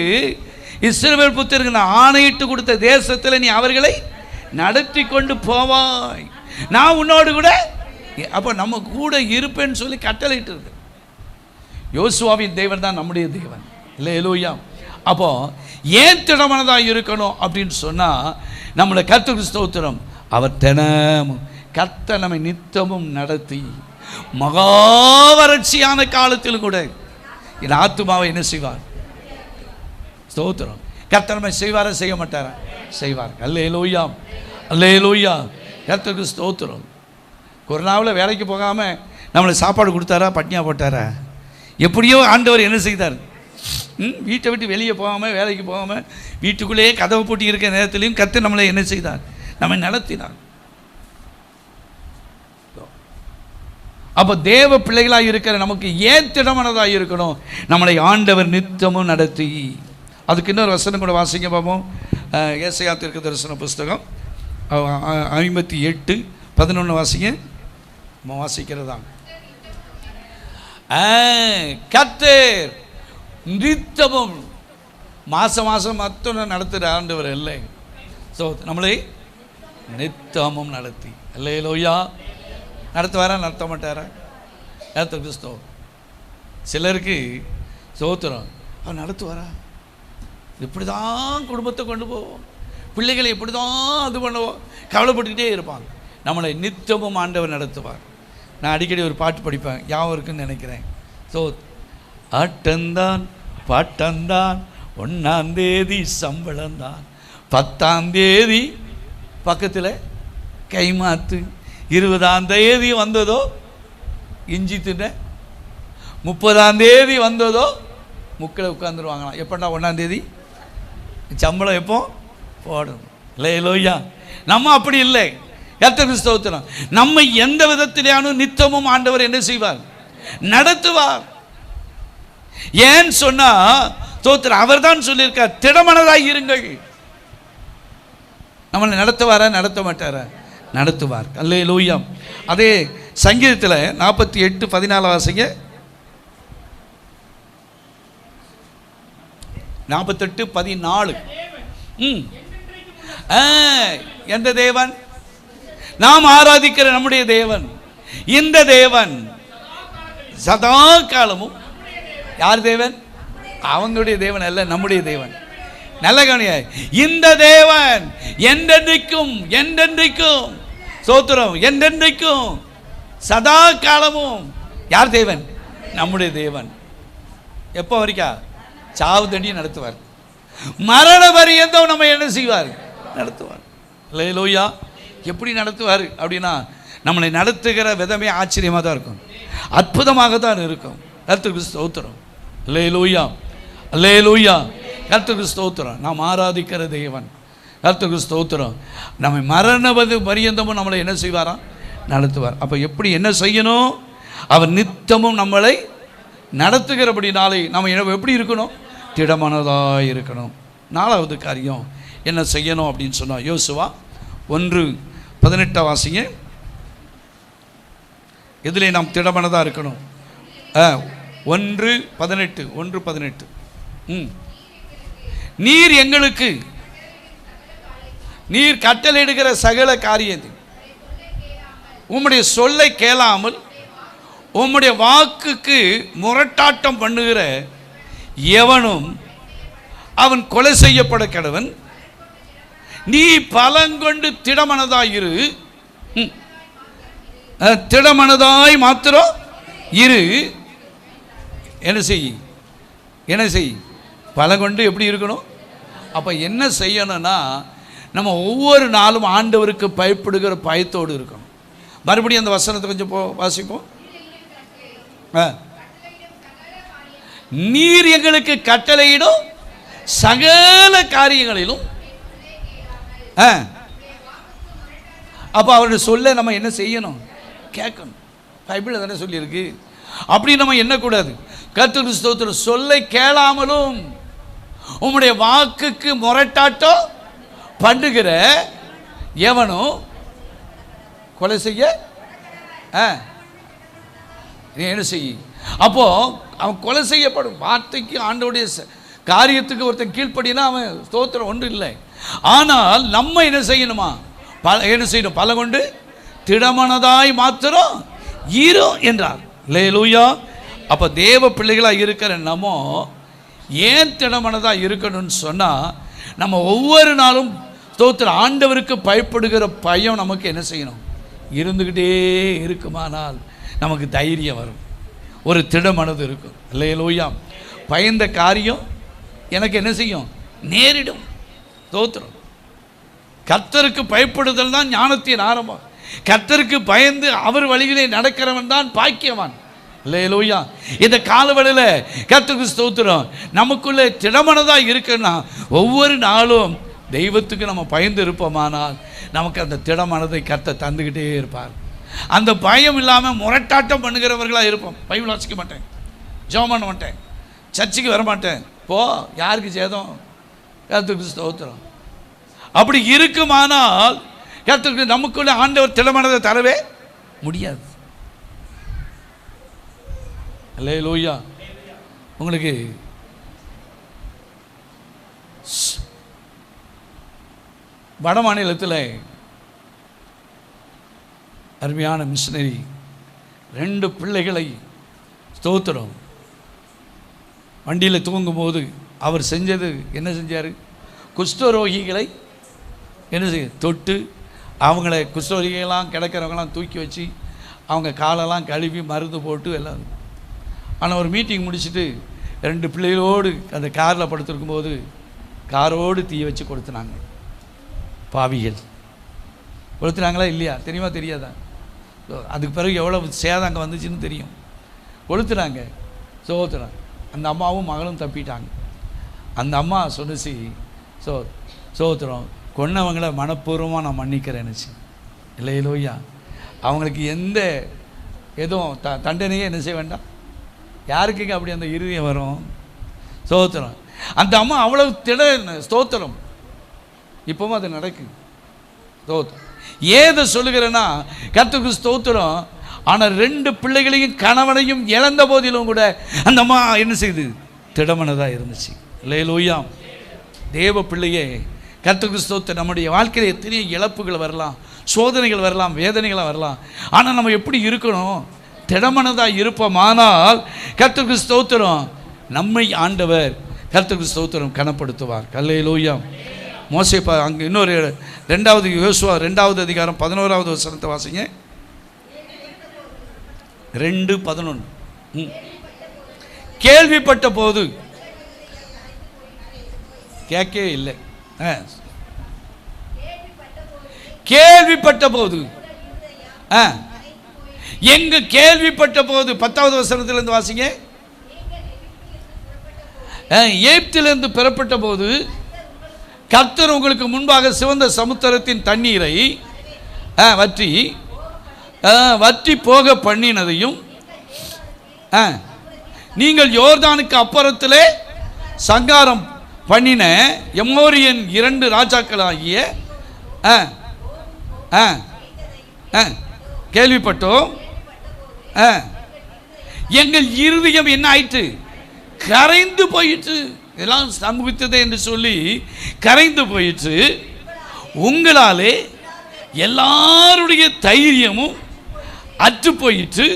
இஸ்ரவேல் புத்திரருக்கு நான் ஆணையிட்டு கொடுத்த தேசத்தில் நீ அவர்களை நடத்தி கொண்டு போவாய், நான் உன்னோடு கூட. அப்போ நம்ம கூட இருப்பேன்னு சொல்லி கட்டளையிட்டு இருக்கு. யோசுவாவின் தேவன் தான் நம்முடைய தேவன். அல்லேலூயா. அப்போ ஏன் திடமனதாக இருக்கணும் அப்படின்னு சொன்னால், நம்மளை கர்த்தருக்கு ஸ்தோத்திரம், அவர் தினமும் கர்த்தர் நம்மை நித்தமும் நடத்தி மகாவறட்சியான காலத்தில் கூட என் ஆத்துமாவை என்ன செய்வார், ஸ்தோத்திரம். கர்த்தர் நம்மை செய்வாரா, செய்ய மாட்டாரா? செய்வார். அல்லேலூயா, அல்லேலூயா, கர்த்தருக்கு ஸ்தோத்திரம். கொரோனாவில் வேலைக்கு போகாமல் நம்மளை சாப்பாடு கொடுத்தாரா, பட்னியாக போட்டாரா? எப்படியோ ஆண்டவர் என்ன செய்தார், வீட்டை விட்டு வெளியே போகாமல், வேலைக்கு போகாமல், வீட்டுக்குள்ளேயே கதவை போட்டி இருக்கிற நேரத்திலையும் கர்த்தர் நம்மளை என்ன செய்தார், நம்மை நடத்தினார். அப்போ தேவ பிள்ளைகளாக இருக்கிற நமக்கு ஏன் திடமனதாக இருக்கணும், நம்மளை ஆண்டவர் நித்தமும் நடத்தி. அதுக்கு இன்னொரு வசனம் கூட வாசிங்க பார்ப்போம். ஏசாயா தீர்க்கதரிசன புஸ்தகம் 58:11 வாசிங்க. நம்ம வாசிக்கிறதா, கர்த்தர் நித்தமும் மாதம் மற்ற நடத்துகிற ஆண்டவர் இல்லை. ஸோ நம்மளை நித்தமும் நடத்தி. அல்லேலூயா. நடத்துவாரா, நடத்த மாட்டாரா? கர்த்தர் கிறிஸ்து. சிலருக்கு ஸ்தோத்திரம், அவர் நடத்துவாரா? இப்படி தான் குடும்பத்தை கொண்டு போவோம், பிள்ளைகளை இப்படி தான் இது பண்ணுவோம், கவலைப்பட்டுக்கிட்டே இருப்பாங்க. நம்மளை நித்தமும் ஆண்டவர் நடத்துவார். நான் அடிக்கடி ஒரு பாட்டு படிப்பேன், யாவும் இருக்குன்னு நினைக்கிறேன். ஸோ ஆட்டந்தான் பாட்டந்தான், 1ஆம் தேதி சம்பளம்தான், 10ஆம் தேதி பக்கத்தில் கைமாத்து, 20ஆம் தேதி வந்ததோ இஞ்சி தின்ன, 30ஆம் தேதி வந்ததோ முக்கில் உட்காந்துருவாங்களாம். எப்படா 1ஆம் தேதி சம்பளம் எப்போ போடணும்? அல்லேலூயா. நம்ம அப்படி இல்லை. கர்த்தருக்கு ஸ்தோத்திரம். நம்மை எந்த விதத்திலேயானு நித்தமும் ஆண்டவர் என்ன செய்வார், நடத்துவார். ஏன்னு சொன்னா ஸ்தோத்திரம், அவர் தான் சொல்லியிருக்கார், திடமனதாய் இருங்கள். நம்மளை நடத்துவாரா, நடத்த மாட்டாரா? நடத்துவார். அல்லேலூயா. அதே சங்கீதத்தில் 48:14 வாசிங்க. 48:14. எந்த தேவன்? நாம் ஆராதிக்கிற நம்முடைய தேவன். இந்த தேவன் சதா காலமும் யார் தேவன்? அவங்களுடைய தேவன் அல்ல, நம்முடைய தேவன். நல்ல கவனிய, இந்த தேவன் என்றென்றைக்கும் என்றென்றைக்கும் ஸ்தோத்திரம், என்றென்றைக்கும் சதா காலமும் யார் தேவன்? நம்முடைய தேவன். எப்போ வரைக்கும்? சாவு தண்டி நடத்துவார். மரண பரியந்தம் நம்ம என்ன செய்வார்? நடத்துவார். அல்லேலூயா. எப்படி நடத்துவார் அப்படின்னா, நம்மளை நடத்துகிற விதமே ஆச்சரியமாக தான் இருக்கும், அற்புதமாக தான் இருக்கும். கர்த்தருக்கு ஸ்தோத்திரம். அல்லேலூயா, அல்லேலூயா. கர்த்தருக்கு ஸ்தோத்திரம். நாம் ஆராதிக்கிற தேவன் கர்த்தருக்கு ஸ்தோத்திரம். நம்மை மரண பரியந்தமும் நம்மளை என்ன செய்வாராம்? நடத்துவார். அப்போ எப்படி என்ன செய்யணும்? அவர் நித்தமும் நம்மளை நடத்துகிறபடினாலே நம்ம எப்படி இருக்கணும்? திடமனதாக இருக்கணும். 4வது காரியம் என்ன செய்யணும் அப்படின்னு சொன்னால், யோசுவா 1:18 வாசிங்க. இதிலே நாம் திடமனதாக இருக்கணும். 1:18 நீர் எங்களுக்கு நீர் கட்டளையிடுகிற சகல காரியத்தை உம்முடைய சொல்லை கேளாமல் உம்முடைய வாக்குக்கு முரட்டாட்டம் பண்ணுகிற எவனும் அவன் கொலை செய்யப்பட கடவன். நீ பலங்கொண்டு திடமனதாயிரு, திடமனதாய் மாத்திரம் இரு. என்ன செய்? என்ன செய்? பலங்கொண்டு எப்படி இருக்கணும்? அப்போ என்ன செய்யணும்னா, நம்ம ஒவ்வொரு நாளும் ஆண்டவருக்கு பயப்படுகிற பயத்தோடு இருக்கணும். மறுபடியும் அந்த வசனத்தை கொஞ்சம் வாசிப்போம். நீர் எங்களுக்கு கட்டளையிடும் சகல காரியங்களிலும். அப்போ அவருடைய சொல்ல நம்ம என்ன செய்யணும்? கேட்கணும். பைபிள் தானே சொல்லியிருக்கு. அப்படி நம்ம எண்ணக்கூடாது. கர்த்தருக்கு ஸ்தோத்திரம். சொல்லை கேளாமலும் உம்முடைய வாக்குக்கு முரட்டாட்டம் பண்ணுகிற எவனும் கொலை செய்ய என்ன செய்ய? அப்போ அவன் கொலை செய்யப்படும். வார்த்தைக்கு ஆண்டவருடைய காரியத்துக்கு ஒருத்தன் கீழ்ப்படினா அவன் ஸ்தோத்திரம் ஒன்றும் இல்லை. ஆனால் நம்ம என்ன செய்யணுமா? என்ன செய்யணும்? பல கொண்டு திடமனதாய் மாத்திரம் இரு என்றார். அல்லேலூயா. அப்போ தேவ பிள்ளைகளாக இருக்கிற நம்ம ஏன் திடமனதாக இருக்கணும்னு சொன்னால், நம்ம ஒவ்வொரு நாளும் ஸ்தோத்திரம் ஆண்டவருக்கு பயப்படுகிற பயம் நமக்கு என்ன செய்யணும்? இருந்துக்கிட்டே இருக்குமானால் நமக்கு தைரியம் வரும், ஒரு திடமனது இருக்கும். அல்லேலூயா. பயந்த காரியம் எனக்கு என்ன செய்யும்? நேரிடும். ஸ்தோத்திரம். கர்த்தருக்கு பயப்படுதல் தான் ஞானத்தின் ஆரம்பம். கர்த்தருக்கு பயந்து அவர் வழியிலே நடக்கிறவன் தான் பாக்கியவான். அல்லேலூயா. இந்த காலவெளியில் கர்த்தருக்கு ஸ்தோத்திரம் நமக்குள்ளே திடமனதாக இருக்குன்னா, ஒவ்வொரு நாளும் தெய்வத்துக்கு நம்ம பயந்து இருப்போமானால் நமக்கு அந்த திடமனதை கர்த்தர் தந்துக்கிட்டே இருப்பார். அந்த பயம் இல்லாமல் முரட்டாட்டம் பண்ணுகிறவர்களாக இருப்போம். பைபிள் வாசிக்க மாட்டேன், ஜெபம் பண்ண மாட்டேன், சர்ச்சுக்கு வரமாட்டேன், போ யாருக்கு சேதம்? கர்த்தருக்கு ஸ்தோத்திரம். அப்படி இருக்குமானால் கர்த்தருக்கு நமக்குள்ள ஆண்டவர் திடமனதை தரவே முடியாது. அல்லேலூயா. உங்களுக்கு வட மாநிலத்தில் அருமையான மிஷனரி 2 பிள்ளைகளை ஸ்தோத்திரம் வண்டியில் தூங்கும்போது அவர் செஞ்சது என்ன செஞ்சார்? குஷ்டரோகிகளை என்ன செய்ய தொட்டு அவங்கள குஷ்டரோகிகளாம் கிடக்கிறவங்களாம் தூக்கி வச்சு அவங்க காலெல்லாம் கழுவி மருந்து போட்டு எல்லாம். ஆனால் ஒரு மீட்டிங் முடிச்சுட்டு 2 பிள்ளைகளோடு அந்த காரில் படுத்திருக்கும்போது காரோடு தீ வச்சு கொடுத்துனாங்க. பாவிகள் கொளுத்துனாங்களா இல்லையா? தெரியுமா தெரியாதா? அதுக்கு பிறகு எவ்வளோ சேதம் அங்கே வந்துச்சுன்னு தெரியும். கொளுத்துனாங்க. சோத்துறாங்க. அந்த அம்மாவும் மகளும் தப்பிட்டாங்க. அந்த அம்மா சொன்னிச்சு, சோத்திரம் கொன்னவங்களை மனப்பூர்வமாக நான் மன்னிக்கிறேன்னுச்சு. இல்லையிலோய்யா. அவங்களுக்கு எந்த எதுவும் தண்டனையே என்ன செய்ய வேண்டாம். யாருக்குங்க அப்படி அந்த இருதயம் வரும்? ஸ்தோத்திரம். அந்த அம்மா அவ்வளவு ஸ்தோத்திரம். இப்பவும் அது நடக்குது. ஸ்தோத்திரம். ஏதை சொல்லுகிறேன்னா, கர்த்தருக்கு ஸ்தோத்திரம். ஆனால் 2 பிள்ளைகளையும் கணவனையும் இழந்த போதிலும் கூட அந்த அம்மா என்ன செய்யுது? திடமனதாக இருந்துச்சு. அல்லேலூயா. தேவ பிள்ளையே, கர்த்தருக்கு ஸ்தோத்திரம். நம்முடைய வாழ்க்கையில் எத்தனையோ இழப்புகள் வரலாம், சோதனைகள் வரலாம், வேதனைகள் வரலாம். ஆனால் நம்ம எப்படி இருக்கணும்? திடமனதாக இருப்போமானால் கர்த்தருக்கு ஸ்தோத்திரம் நம்மை ஆண்டவர் கர்த்தருக்கு ஸ்தோத்திரம் கனப்படுத்துவார். அல்லேலூயா. மோசே அங்கே இன்னொரு 2வது யோசுவா 2வது அதிகாரம் 11வது வசனத்தை வாசிங்க. 2:11. கேள்விப்பட்ட போது கேட்கவே இல்லை. கேள்விப்பட்ட போது எங்க கேள்விப்பட்ட போது 10வது வசனத்திலிருந்து வாசிங்க. எகிப்திலிருந்து பெறப்பட்ட போது கர்த்தர் உங்களுக்கு முன்பாக சிவந்த சமுத்திரத்தின் தண்ணீரை வற்றி போக பண்ணினதையும் நீங்கள் யோர்தானுக்கு அப்புறத்திலே சங்காரம் பண்ணின எமோரியன் 2 ராஜாக்களாகிய கேள்விப்பட்டோம். எங்கள் இருதயம் என்ன ஆயிற்று? கரைந்து போயிற்று. இதெல்லாம் சம்பவித்ததே என்று சொல்லி கரைந்து போயிற்று. உங்களாலே எல்லாருடைய தைரியமும் அற்று போயிற்று.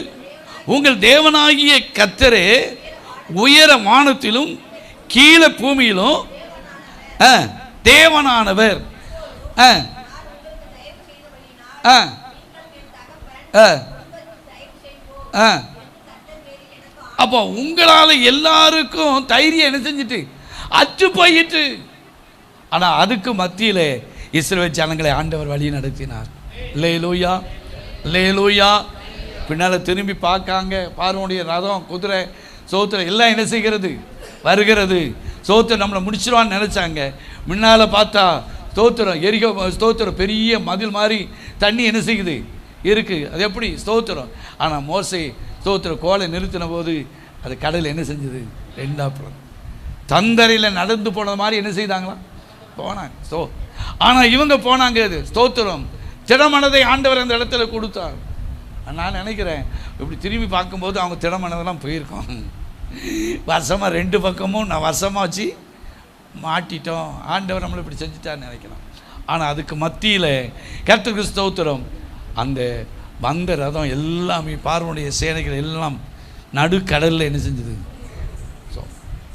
உங்கள் தேவனாகிய கர்த்தரே உயர வானத்திலும் கீழே பூமியிலும் தேவனானவர். அப்போ உங்களால் எல்லாருக்கும் தைரியம் என்ன செஞ்சிட்டு அற்று போயிட்டு. ஆனால் அதுக்கு மத்தியில் இஸ்ரவேல் ஜனங்களை ஆண்டவர் வழி நடத்தினார். அல்லேலூயா, அல்லேலூயா. பின்னால் திரும்பி பார்க்காங்க, பார்வோனுடைய ரதம் குதிரை சோத்திரம் எல்லாம் என்ன செய்கிறது? வருகிறது. சோத்திரம் நம்மளை முடிச்சிருவான்னு நினச்சாங்க. முன்னால் பார்த்தா ஸ்தோத்திரம் எரிகோ ஸ்தோத்திரம் பெரிய மதில் மாதிரி தண்ணி என்ன செய்யுது இருக்குது. அது எப்படி ஸ்தோத்திரம். ஆனால் மோசே ஸ்தோத்திரம் கோலை நிறுத்தின போது அது கடல் என்ன செஞ்சது? 2 தந்தரையில் நடந்து போனது மாதிரி என்ன செய்தாங்களாம்? போனாங்க. ஆனால் இவங்க போனாங்க. அது ஸ்தோத்திரம் திடமனதை ஆண்டவர் அந்த இடத்துல கொடுத்தார். நான் நினைக்கிறேன் இப்படி திரும்பி பார்க்கும்போது அவங்க திடமனதெல்லாம் போயிருக்கோம். வருஷமாக 2 பக்கமும் நான் வருஷமாக வச்சு மாட்டிட்டோம். ஆண்டவர் நம்மளை இப்படி செஞ்சுட்டான்னு நினைக்கலாம். ஆனால் அதுக்கு மத்தியில் கர்த்தருக்கு ஸ்தோத்திரம் அந்த வந்த ரதம் எல்லாமே பார்வோனுடைய சேனைகள் எல்லாம் நடுக்கடலில் என்ன செஞ்சது?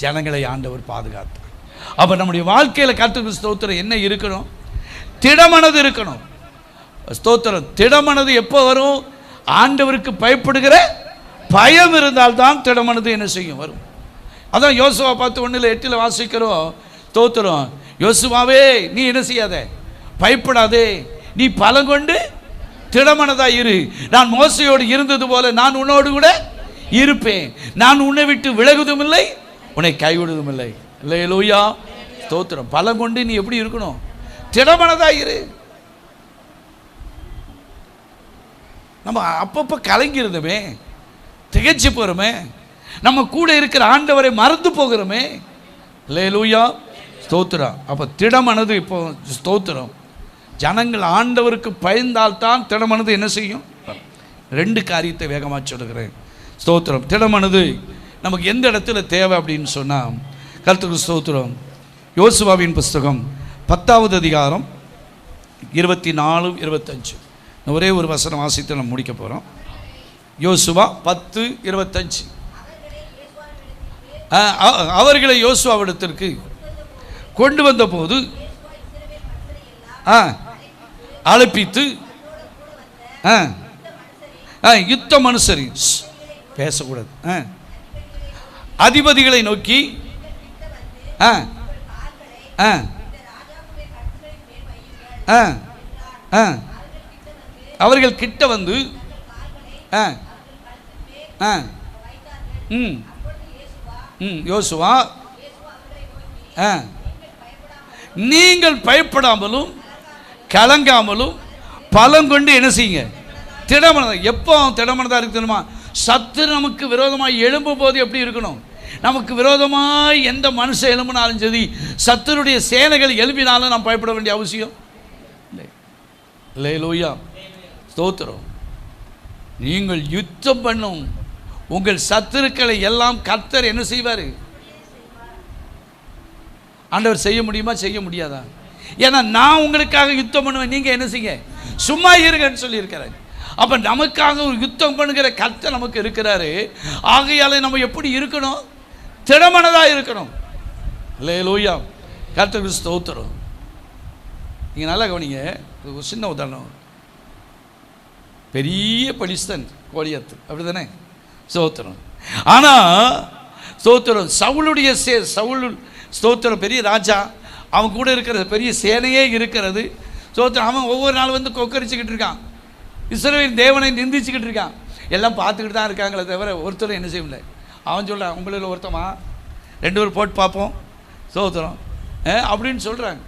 ஜனங்களை ஆண்டவர் பாதுகாத்தார். அப்போ நம்முடைய வாழ்க்கையில் கர்த்தருக்கு ஸ்தோத்திரம் என்ன இருக்கணும்? திடமனது இருக்கணும். ஸ்தோத்திரம் திடமனது எப்போ வரும்? ஆண்டவருக்கு பயப்படுகிற பயம் இருந்தால்தான் திடமனது என்ன செய்யும்? வரும். அதான் யோசுவா 10:1-8 வாசிக்கிறோம். ஸ்தோத்திரம் யோசுவாவே நீ என்ன செய்யாத, பயப்படாதே, நீ பலம் கொண்டு திடமனதா இரு. நான் மோசையோடு இருந்தது போல நான் உன்னோடு கூட இருப்பேன். நான் உன்னை விட்டு விலகுவதும் இல்லை, உன்னை கைவிடுவதும் இல்லை. அல்லேலூயா, ஸ்தோத்திரம். பலம் கொண்டு நீ எப்படி இருக்கணும்? திடமனதா இரு. நம்ம அப்பப்போ கலங்கிருந்தோமே, திகைச்சு போகிறோமே, நம்ம கூட இருக்கிற ஆண்டவரை மறந்து போகிறோமே. அல்லேலூயா, ஸ்தோத்திரம். அப்போ திடமனது இப்போ ஸ்தோத்திரம் ஜனங்கள் ஆண்டவருக்கு பயந்தால்தான் திடமனது என்ன செய்யும்? 2 காரியத்தை வேகமாக சொல்லுகிறேன். ஸ்தோத்திரம் திடமனது நமக்கு எந்த இடத்துல தேவை அப்படின்னு சொன்னால் கர்த்தருக்கு ஸ்தோத்திரம். யோசுவாவின் புஸ்தகம் 10வது அதிகாரம் 24-25 ஒரே ஒரு வசனம் வாசித்து நம்ம முடிக்க போகிறோம். யோசுவா 10:25. அவர்களை யோசுவாவிடத்திற்கு கொண்டு வந்த போது அழைப்பித்து யுத்த மனுஷரி பேசக்கூடாது அதிபதிகளை நோக்கி அவர்கள் கிட்ட வந்து யோசுவா நீங்கள் பயப்படாமலும் கலங்காமலும் பலம் கொண்டு என்ன செய்யுங்க? திடமனதா. எப்போ திடமனதா இருக்கு தெரியுமா? சத்துரு நமக்கு விரோதமாக எழும்பும் போது எப்படி இருக்கணும்? நமக்கு விரோதமாக எந்த மனுஷன் எழும்பினாலும் சரி, சத்துருடைய சேனைகள் எழுப்பினாலும் நாம் பயப்பட வேண்டிய அவசியம் இல்லை. அல்லேலூயா, ஸ்தோத்திரம். நீங்கள் யுத்தம் பண்ணும் உங்கள் சத்துருக்களை எல்லாம் கர்த்தர் என்ன செய்வார்? ஆண்டவர் செய்ய முடியுமா? செய்ய முடியாதா? ஏன்னா நான் உங்களுக்காக யுத்தம் பண்ணுவேன், நீங்கள் என்ன செய்ய? சும்மா இருங்கன்னு சொல்லியிருக்கிறார். அப்போ நமக்காக ஒரு யுத்தம் பண்ணுகிற கர்த்தர் நமக்கு இருக்கிறாரு. ஆகையால் நம்ம எப்படி இருக்கணும்? திடமனதாக இருக்கணும். அல்லேலூயா. கர்த்தருக்கு ஸ்தோத்திரம். நீங்கள் நல்லா கவனிங்க. ஒரு சின்ன உதாரணம். பெரிய பலிஸ்தன் கோலியாத்து, அப்படி தானே? ஸ்தோத்திரம். ஆனால் ஸ்தோத்திரம் சவுளுடைய சவுல் ஸ்தோத்திரம் பெரிய ராஜா, அவன் கூட இருக்கிற பெரிய சேனையே இருக்கிறது. ஸ்தோத்திரம். அவன் ஒவ்வொரு நாள் வந்து கொக்கரிச்சுக்கிட்டு இருக்கான், இஸ்ரவேலின் தேவனை நிந்திச்சுக்கிட்டு இருக்கான். எல்லாம் பார்த்துக்கிட்டு தான் இருக்காங்களே தவிர ஒருத்தரும் என்ன செய்ய முடியல. அவன் சொல்கிறான், உங்களில் ஒருத்தமா 2 பேர் போட்டு பார்ப்போம் ஸ்தோத்திரம் அப்படின்னு சொல்கிறாங்க.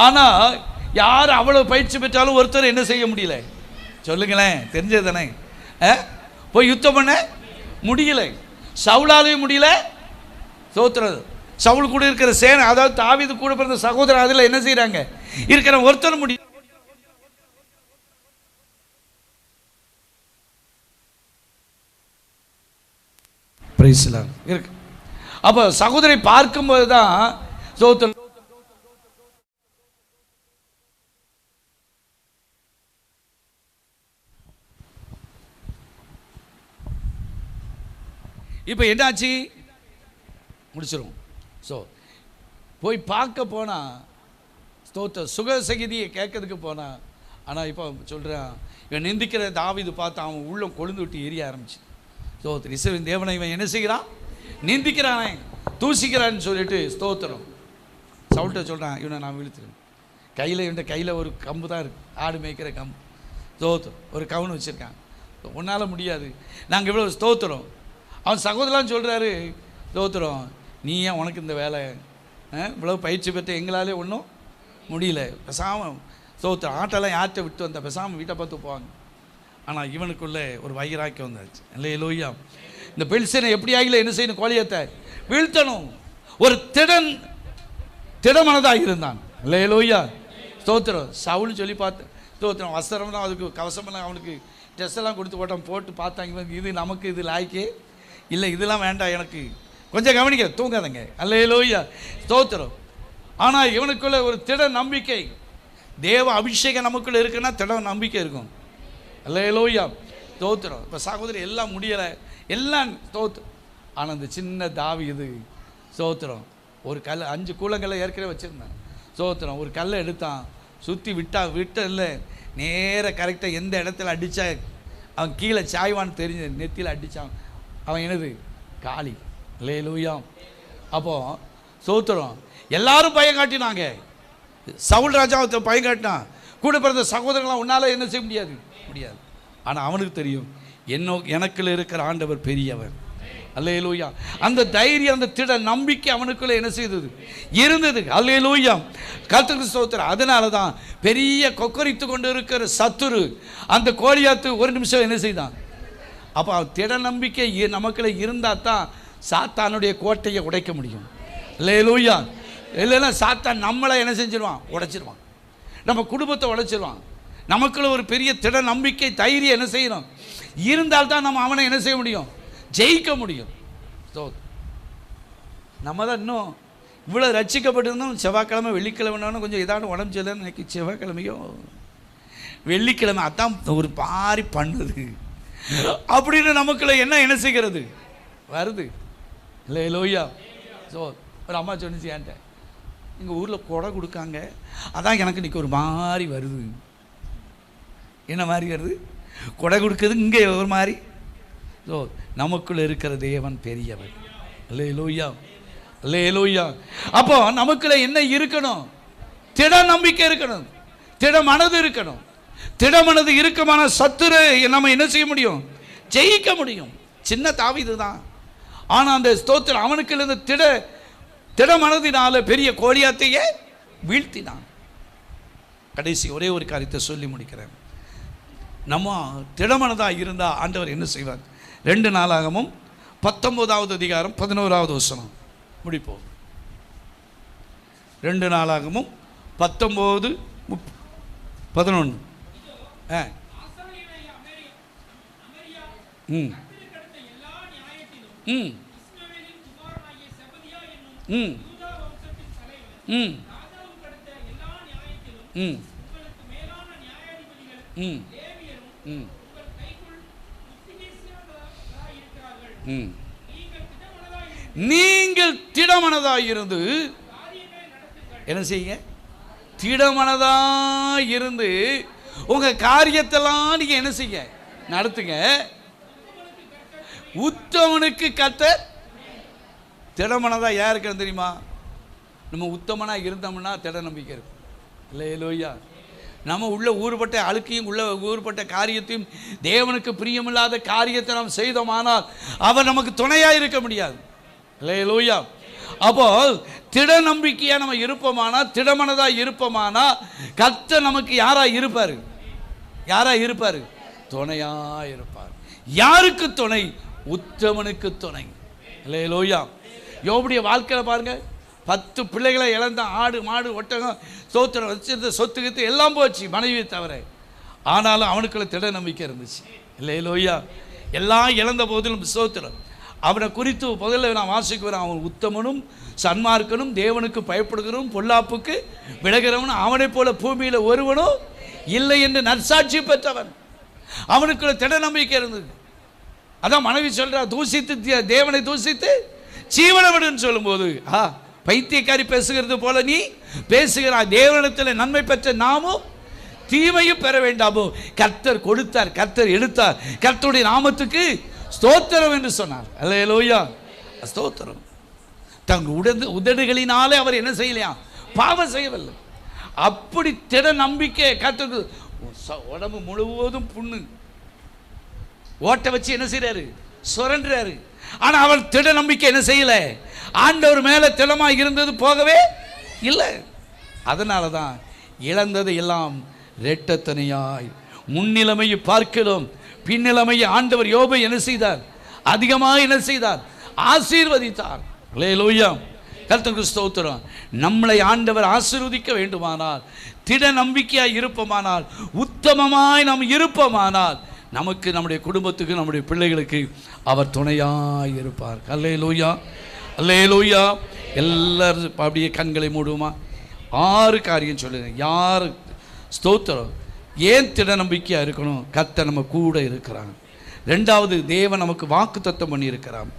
ஆனால் யார் அவ்வளோ பயிற்சி பெற்றாலும் ஒருத்தர் என்ன செய்ய முடியல? சொல்லுங்களேன், தெரிஞ்சது தானே. போய் யுத்தம் பண்ண முடியல, சவுலாலையும் முடியல. ஸ்தோத்திரம். சவுல் கூட இருக்கிற சேனை, அதாவது தாவீது கூட பிறந்த சகோதரர், அதில் என்ன செய்கிறாங்க? இருக்கிற ஒருத்தர் முடியல. இருக்கு. அப்போ சகோதரை பார்க்கும்போது தான் ஸ்தோத்திரம். இப்போ என்னாச்சு? முடிச்சிடும். ஸோ போய் பார்க்க போனால் ஸ்தோத்திர சுகசகிதியை கேட்கறதுக்கு போனால், ஆனால் இப்போ சொல்கிறான், இவன் நிந்திக்கிற தாவீது பார்த்து அவன் உள்ளம் கொழுந்து விட்டு எரிய ஆரம்பிச்சு. ஸ்தோத்திரம். இஸ்ரவேலின் தேவனை இவன் என்ன செய்கிறான்? நிந்திக்கிறானே, தூசிக்கிறான்னு சொல்லிட்டு ஸ்தோத்திரம் சவுல்கிட்ட சொல்கிறான், இவனை நான் வீழ்த்துறேன். இவன் கையில் ஒரு கம்பு தான் இருக்குது, ஆடு மேய்க்கிற கம்பு. ஸ்தோத்திரம். ஒரு கவுன் வச்சுருக்கான். உன்னால் முடியாது, நாங்கள் இவ்வளோ ஸ்தோத்திரம். அவன் சகோதரன் சொல்கிறாரு, ஸ்தோத்திரம், நீ ஏன் உனக்கு இந்த வேலை? இவ்வளோ பயிற்சி பெற்ற எங்களாலே ஒன்றும் முடியல. பெசாமல் ஸ்தோத்திரம். ஆட்டெல்லாம் யார்கிட்ட விட்டு வந்த பெசாமல் வீட்டை பார்த்து போவாங்க. ஆனால் இவனுக்குள்ளே ஒரு வைராக்கியம் வந்தாச்சு. அல்லேலூயா. இந்த பெலிஸ்தனை எப்படி ஆகல என்ன செய்யணும்? கோலியாத்தை வீழ்த்தணும். ஒரு திடமனதாக இருந்தான். அல்லேலூயா. ஸ்தோத்திரம். சவுல் சொல்லி பார்த்து ஸ்தோத்திரம். வஸ்திரம் தான், அதுக்கு கவசமெல்லாம் அவனுக்கு ட்ரெஸ் எல்லாம் கொடுத்து போட்டு பார்த்தாங்க. இது நமக்கு இது லாய்க்கே இல்லை, இதெல்லாம் வேண்டாம் எனக்கு. கொஞ்சம் கவனிக்க, தூங்காதங்க. அல்லேலூயா. ஸ்தோத்திரம். ஆனால் இவனுக்குள்ள ஒரு திட நம்பிக்கை, தேவ அபிஷேகம் நமக்குள்ளே இருக்குன்னா திட நம்பிக்கை இருக்கும். அல்லேலூயா. ஸ்தோத்திரம். இப்போ சகோதரி எல்லாம் முடியலை, எல்லாம் ஸ்தோத்திரம். ஆனால் அந்த சின்ன தாவீது ஸ்தோத்திரம் ஒரு கல் 5 கூலங்களை ஏற்கனவே வச்சுருந்தான். ஸ்தோத்திரம். ஒரு கல்லை எடுத்தான், சுற்றி விட்ட இல்லை, நேர கரெக்டாக எந்த இடத்துல அடித்தா அவன் கீழே சாய்வான்னு தெரிஞ்சு நெத்தியில் அடித்தான். அவன் என்னது? காளி. அல்லேலூயா. அப்போது ஸ்தோத்திரம். எல்லாரும் பயம் காட்டினாங்க. சவுல் ராஜாவை பயம் காட்டினான். கூட பிறந்த சகோதரங்களாம் உன்னால் என்ன செய்ய முடியாது. ஆனால் அவனுக்கு தெரியும், எனக்குள்ள இருக்கிற ஆண்டவர் பெரியவர். அல்லேலூயா. அந்த தைரியம், அந்த திட நம்பிக்கை அவனுக்குள்ளே என்ன செய்தது? இருந்தது. அல்லேலூயா. கர்த்தருக்கு ஸ்தோத்திரம். அதனால தான் பெரிய கொக்கரித்து கொண்டு இருக்கிற சத்துரு அந்த கோலியாத்து ஒரு நிமிஷம் என்ன செய்தான்? அப்போ திட நம்பிக்கை நமக்குள்ள இருந்தால் தான் சாத்தானுடைய கோட்டையை உடைக்க முடியும். அல்லேலூயா. இல்லைன்னா சாத்தான் நம்மளை என்ன செஞ்சிருவான்? உடைச்சிருவான். நம்ம குடும்பத்தை உடைச்சிருவான். நமக்குள்ள ஒரு பெரிய திட நம்பிக்கை, தைரியம் என்ன செய்யணும்? இருந்தால்தான் நம்ம அவனை என்ன செய்ய முடியும்? ஜெயிக்க முடியும். நம்ம தான் இன்னும் இவ்வளோ ரட்சிக்கப்பட்டிருந்தோம். செவ்வாய்க்கிழமை வெள்ளிக்கிழமைனாலும் கொஞ்சம் ஏதாவது உடம்பு சரியில்லைன்னு நினைக்கி, செவ்வாய்க்கிழமையும் வெள்ளிக்கிழமை அதான் ஒரு பாரி பண்ணுது அப்படின்னு நமக்குள்ள என்ன செய்கிறது? வருது. அல்லேலூயா. ஸோ ஒரு அம்மா சொன்னிச்சு என்கிட்ட, எங்கள் ஊரில் கொடை கொடுக்காங்க, அதான் எனக்கு இன்றைக்கி ஒரு மாதிரி வருது. என்ன மாதிரி வருது? கொடை கொடுக்குறது இங்கே ஒரு மாதிரி. ஸோ நமக்குள்ளே இருக்கிற தேவன் பெரியவர். அல்லேலூயா. அல்லேலூயா. அப்போ நமக்குள்ள என்ன இருக்கணும்? திட நம்பிக்கை இருக்கணும், திட மனது இருக்கணும். திட மனது இருக்கமான சத்துரு நம்ம என்ன செய்ய முடியும்? ஜெயிக்க முடியும். சின்ன தாவீது தான், ஆனால் அந்த ஸ்தோத்திரம் அவனுக்கு இருந்த திட மனதினால பெரிய கோலியாத்தையே வீழ்த்தினான். கடைசி ஒரே ஒரு காரியத்தை சொல்லி முடிக்கிறேன். நம்ம திடமனதாக இருந்தால் ஆண்டவர் என்ன செய்வார்? 2 நாளாகமும் 19வது அதிகாரம் 11வது வசனம் முடிப்போம். 2 நாளாகமும் 19, 11. ம் ம் ம் ம் ம் ம் நீங்கள் திடமனதாய் இருந்து என்ன செய்யுங்க? திடமனதாய் இருந்து உங்க காரியத்தெல்லாம் நீங்க என்ன செய்ய நடத்துங்க. உத்தமனுக்கு கர்த்தர் திடமனதா யாருக்கு தெரியுமா? நம்ம உத்தமனா இருந்தோம்னா திட நம்பிக்கை இருக்கும். இல்லையா? நம்ம உள்ள ஊறுபட்ட அழுக்கையும் உள்ள ஊறுபட்ட காரியத்தையும் தேவனுக்கு பிரியமில்லாத காரியத்தை நாம் செய்தோமானால் அவர் நமக்கு துணையாக இருக்க முடியாது. இல்லையா? அப்போ திட நம்பிக்கையா நம்ம இருப்போமானா, திடமனதா இருப்போமானா கர்த்தர் நமக்கு யாரா இருப்பாரு? யாரா இருப்பாரு? துணையா இருப்பார். யாருக்கு துணை? உத்தமனுக்கு துணை. இல்லையா? யோபுடைய வாழ்க்கையில பாருங்க, 10 பிள்ளைகளை இழந்த, ஆடு மாடு ஒட்டகம் ஸ்தோத்திரம் வச்சிருந்த சொத்துக்கிட்டு எல்லாம் போச்சு மனைவியை தவிர. ஆனாலும் அவனுக்குள்ள திட நம்பிக்கை இருந்துச்சு. இல்லையா? எல்லாம் இழந்த போதிலும் ஸ்தோத்திரம். அவனை குறித்து முதல்ல நான் வாசிக்கிறேன், அவன் உத்தமனும் சன்மார்க்கனும் தேவனுக்கு பயப்படுகிறவனும் பொல்லாப்புக்கு விலகிறவனும் அவனை போல பூமியில் ஒருவனும் இல்லை என்று நற்சாட்சி பெற்றவன். அவனுக்குள்ள திட நம்பிக்கை இருந்தது. அதான் மனைவி சொல்றா, தூசித்து தேவனை தூசித்து ஜீவனை விடுன்னு சொல்லும்போது, பைத்தியக்காரி பேசுகிறது போல நீ பேசுகிறாய், தேவனிடத்தில் நன்மை பெற்ற நாமும் தீமையும் பெற வேண்டாமோ? கர்த்தர் கொடுத்தார், கர்த்தர் எடுத்தார், கர்த்தருடைய நாமத்துக்கு ஸ்தோத்திரம் என்று சொன்னார். அல்லேலூயா, ஸ்தோத்திரம். தன் உதடுகளினாலே அவர் என்ன செய்யலையா? பாவம் செய்யவில்லை. அப்படி திட நம்பிக்கை. கர்த்தருக்கு உடம்பு முழுவதும் புண்ணு, ஓட்ட வச்சு என்ன செய்யறாரு? சுரண்டுறாரு. ஆனா அவள் திட நம்பிக்கை என்ன செய்யல? ஆண்டவர் மேல திடமா இருந்தது போகவே இல்லை. அதனால தான் இழந்தது எல்லாம் இரட்டத்தனையாய் முன்னிலைமையை பார்க்கிறோம், பின்னிலைமையை ஆண்டவர் யோபை என்ன செய்தார்? அதிகமாக என்ன செய்தார்? ஆசீர்வதித்தார். அல்லேலூயா, கர்த்தருக்கு ஸ்தோத்திரம். நம்மளை ஆண்டவர் ஆசீர்வதிக்க வேண்டுமானால், திட நம்பிக்கையாய் இருப்போமானால், உத்தமமாய் நாம் இருப்போமானால், நமக்கு, நம்முடைய குடும்பத்துக்கு, நம்முடைய பிள்ளைகளுக்கு அவர் துணையாய் இருப்பார். அல்லேலூயா, அல்லேலூயா. எல்லாரும் அப்படியே கண்களை மூடுமா? 6 காரியம் சொல்லுங்க. யார் ஸ்தோத்திரம்? ஏன் திட நம்பிக்கையாக இருக்கணும்? கர்த்தர் நம்ம கூட இருக்கிறான். 2வது, தேவன் நமக்கு வாக்குத்தத்தம் பண்ணி இருக்கிறான்.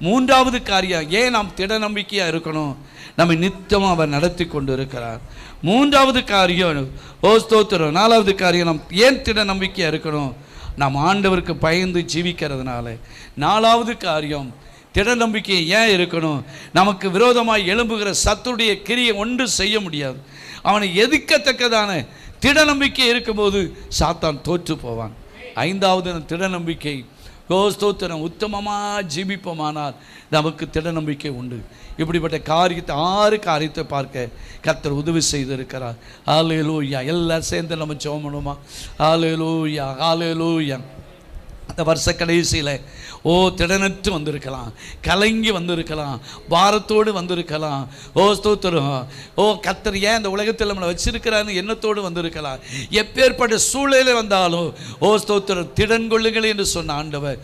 3வது காரியம், ஏன் நாம் திட நம்பிக்கையாக இருக்கணும்? நம்ம நித்தமாக அவர் நடத்தி கொண்டு இருக்கிறார். 3வது காரியம், ஸ்தோத்திரம். 4வது காரியம், நாம் ஏன் திட நம்பிக்கையாக இருக்கணும்? நாம் ஆண்டவருக்கு பயந்து ஜீவிக்கிறதுனால. 4வது காரியம், திட நம்பிக்கை ஏன் இருக்கணும்? நமக்கு விரோதமாக எழும்புகிற சத்துடைய கிரியை ஒன்று செய்ய முடியாது. அவனை எதிர்க்கத்தக்கதான திட நம்பிக்கை இருக்கும்போது சாத்தான் தோற்று போவான். 5வது திட நம்பிக்கை, ஸ்தோத்திரம், உத்தமமாக ஜீவிப்போமானால் நமக்கு திட நம்பிக்கை உண்டு. இப்படிப்பட்ட காரியத்தை 6 காரியத்தை பார்க்க கர்த்தர் உதவி செய்திருக்கிறார். ஹல்லேலூயா. எல்லாரும் சேர்ந்து நம்ம ஜெபம் பண்ணுவோமா? ஹல்லேலூயா, ஹல்லேலூயா. அந்த வருஷ கடைசியில் திடனற்று வந்திருக்கலாம், கலங்கி வந்திருக்கலாம், பாரத்தோடு வந்திருக்கலாம். ஸ்தோத்திரம். கர்த்தர் ஏன் இந்த உலகத்தில் நம்மளை வச்சிருக்கிறான்னு எண்ணத்தோடு வந்திருக்கலாம். எப்பேற்பட்ட சூழ்நிலை வந்தாலும் ஸ்தோத்திரம், திடன் கொள்ளுங்கள் என்று சொன்ன ஆண்டவர்.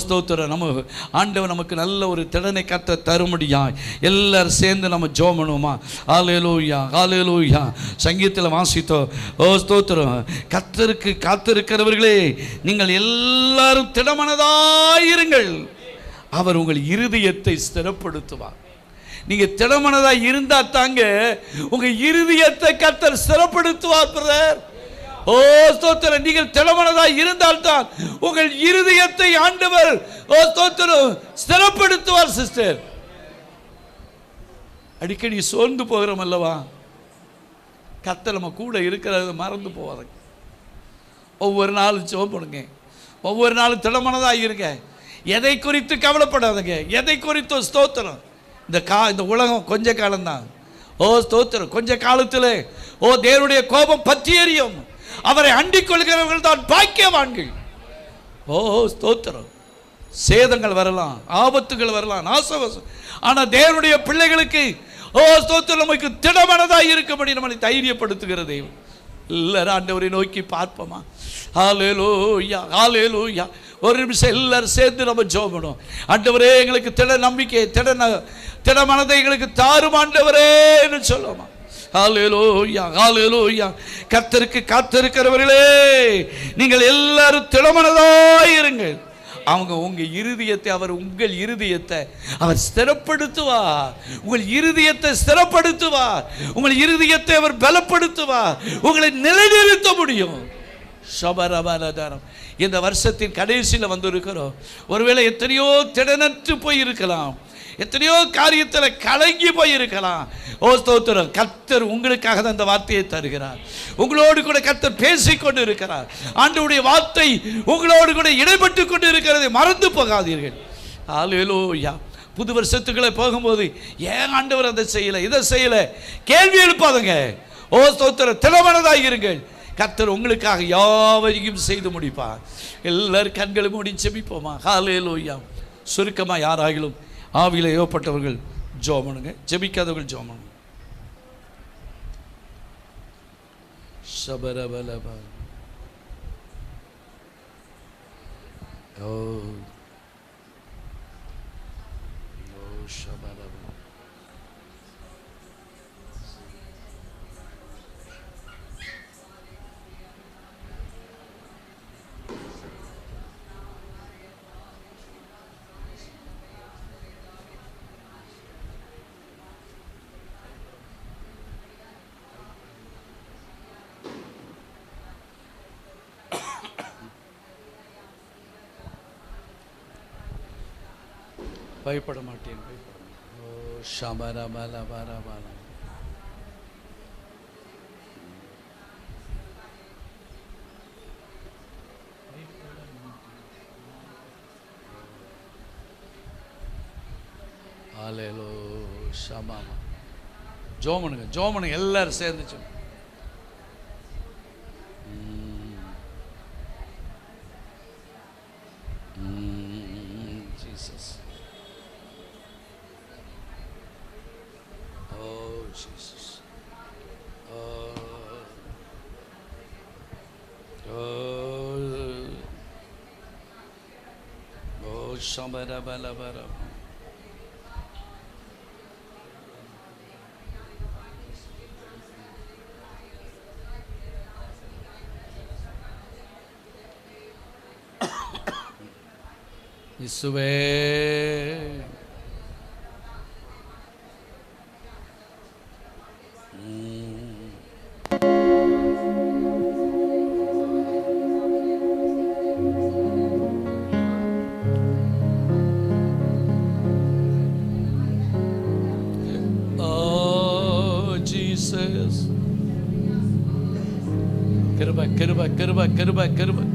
ஸ்தோத்திரம். நம்ம ஆண்டவர் நமக்கு நல்ல ஒரு திடனை கர்த்தர் தரும்படியாய் எல்லாரும் சேர்ந்து நம்ம ஜெபம் பண்ணுவோமா? ஹல்லேலூயா, ஹல்லேலூயா. சங்கீதத்தில் வாசித்தோம். ஸ்தோத்திரம். கர்த்தருக்கு காத்திருக்கிறவர்களே, நீங்கள் எல்லாரும் திடமனதாயிருங்கள், அவர் உங்கள் இருதயத்தை ஸ்திரப்படுத்துவார். நீங்க திடமனதாய் இருந்தா தாங்க உங்க இருதயத்தை கர்த்தர் ஸ்திரப்படுத்துவார். பிரதர், ஸ்தோத்திரம். நீங்கள் திடமனதாய் இருந்தால்தான் உங்கள் இருதயத்தை ஆண்டவர் ஸ்தோத்திரம் ஸ்திரப்படுத்துவார். சிஸ்டர், அடிக்கடி சோர்ந்து போகிறோம் அல்லவா? கர்த்தர் நம்ம கூட இருக்கிறத மறந்து போவாங்க. ஒவ்வொரு நாளும் ஜெபம் பண்ணுங்க, ஒவ்வொரு நாளும் திடமனதாக இருங்க. எதை குறித்து கவலைப்படாதுங்க, எதை குறித்து ஸ்தோத்திரம். இந்த உலகம் கொஞ்ச காலம்தான். ஸ்தோத்திரம். கொஞ்ச காலத்தில் தேவனுடைய கோபம் பற்றி எரியும். அவரை அண்டிக் கொள்கிறவர்கள் தான் பாக்கியவான்கள். ஸ்தோத்திரம். சேதங்கள் வரலாம், ஆபத்துகள் வரலாம், நாசவசம். ஆனால் தேவனுடைய பிள்ளைகளுக்கு ஸ்தோத்திரம் நமக்கு திடமனதாக இருக்கும்படி நம்மளை தைரியப்படுத்துகிற தெய்வம். எல்லாரும் ஆண்டவரை நோக்கி பார்ப்போமா? ஹல்லேலூயா, ஹல்லேலூயா. ஒரு நிமிஷம் எல்லாரும் சேர்ந்து நம்ம ஜெபம் பண்ணுவோம். ஆண்டவரே, எங்களுக்கு திட நம்பிக்கை, திட மனதை எங்களுக்கு தாரும் ஆண்டவரே என்று சொல்லுவோமா? ஹல்லேலூயா, ஹல்லேலூயா. கர்த்தருக்கு காத்திருக்கிறவர்களே, நீங்கள் எல்லாரும் திடமனதாய் இருங்கள். அவங்க உங்கள் இருதயத்தை உங்கள் இருதயத்தை அவர் ஸ்திரப்படுத்துவார். உங்கள் இருதயத்தை ஸ்திரப்படுத்துவார். உங்கள் இருதயத்தை அவர் பலப்படுத்துவார். உங்களை நிலைநிறுத்த முடியும். சபரபலதரம். இந்த வருஷத்தின் கடைசியில் வந்திருக்கிறோம். ஒருவேளை எத்தனையோ திடனற்று போய் இருக்கலாம், எத்தனையோ காரியத்தில் கலங்கி போயிருக்கலாம். ஓ ஸ்தோத்திரம், கர்த்தர் உங்களுக்காக தான் இந்த வார்த்தையை தருகிறார். உங்களோடு கூட கர்த்தர் பேசிக்கொண்டு இருக்கிறார். ஆண்டவருடைய வார்த்தை உங்களோடு கூட இடைப்பட்டு கொண்டு இருக்கிறதை மறந்து போகாதீர்கள். ஹல்லேலூயா. புது வருஷத்துக்குள்ளே போகும்போது ஏன் ஆண்டவர் அதை செய்யலை, இதை செய்யலை கேள்வி எழுப்பாதுங்க. ஓ ஸ்தோத்திரம், திறமனதாக இருங்கள். கர்த்தர் உங்களுக்காக யாவையும் செய்து முடிப்பார். எல்லாரும் கண்களை மூடி ஜெபிப்போமா? ஹல்லேலூயா. சுருக்கமாக யாராகிலும் ஆவியில் ஏவப்பட்டவர்கள் ஜெபம் பண்ணுங்க, ஜெபிக்காதவர்கள் ஜெபம் பண்ணுங்க. சபரபலப ஓ சபரப பயப்பட மாட்டேன். ஓ ஷபரபலபரபல ஹல்லேலூயா. ஷபாமா. ஜோமனுங்க ஜோமனுங்க எல்லாரும் சேர்ந்துச்சு. Jesus. Jesus. Oh, Shambhala Bala Bara. Issuve. கிருபை கிருபை கிருபை கிருபை கிருபை.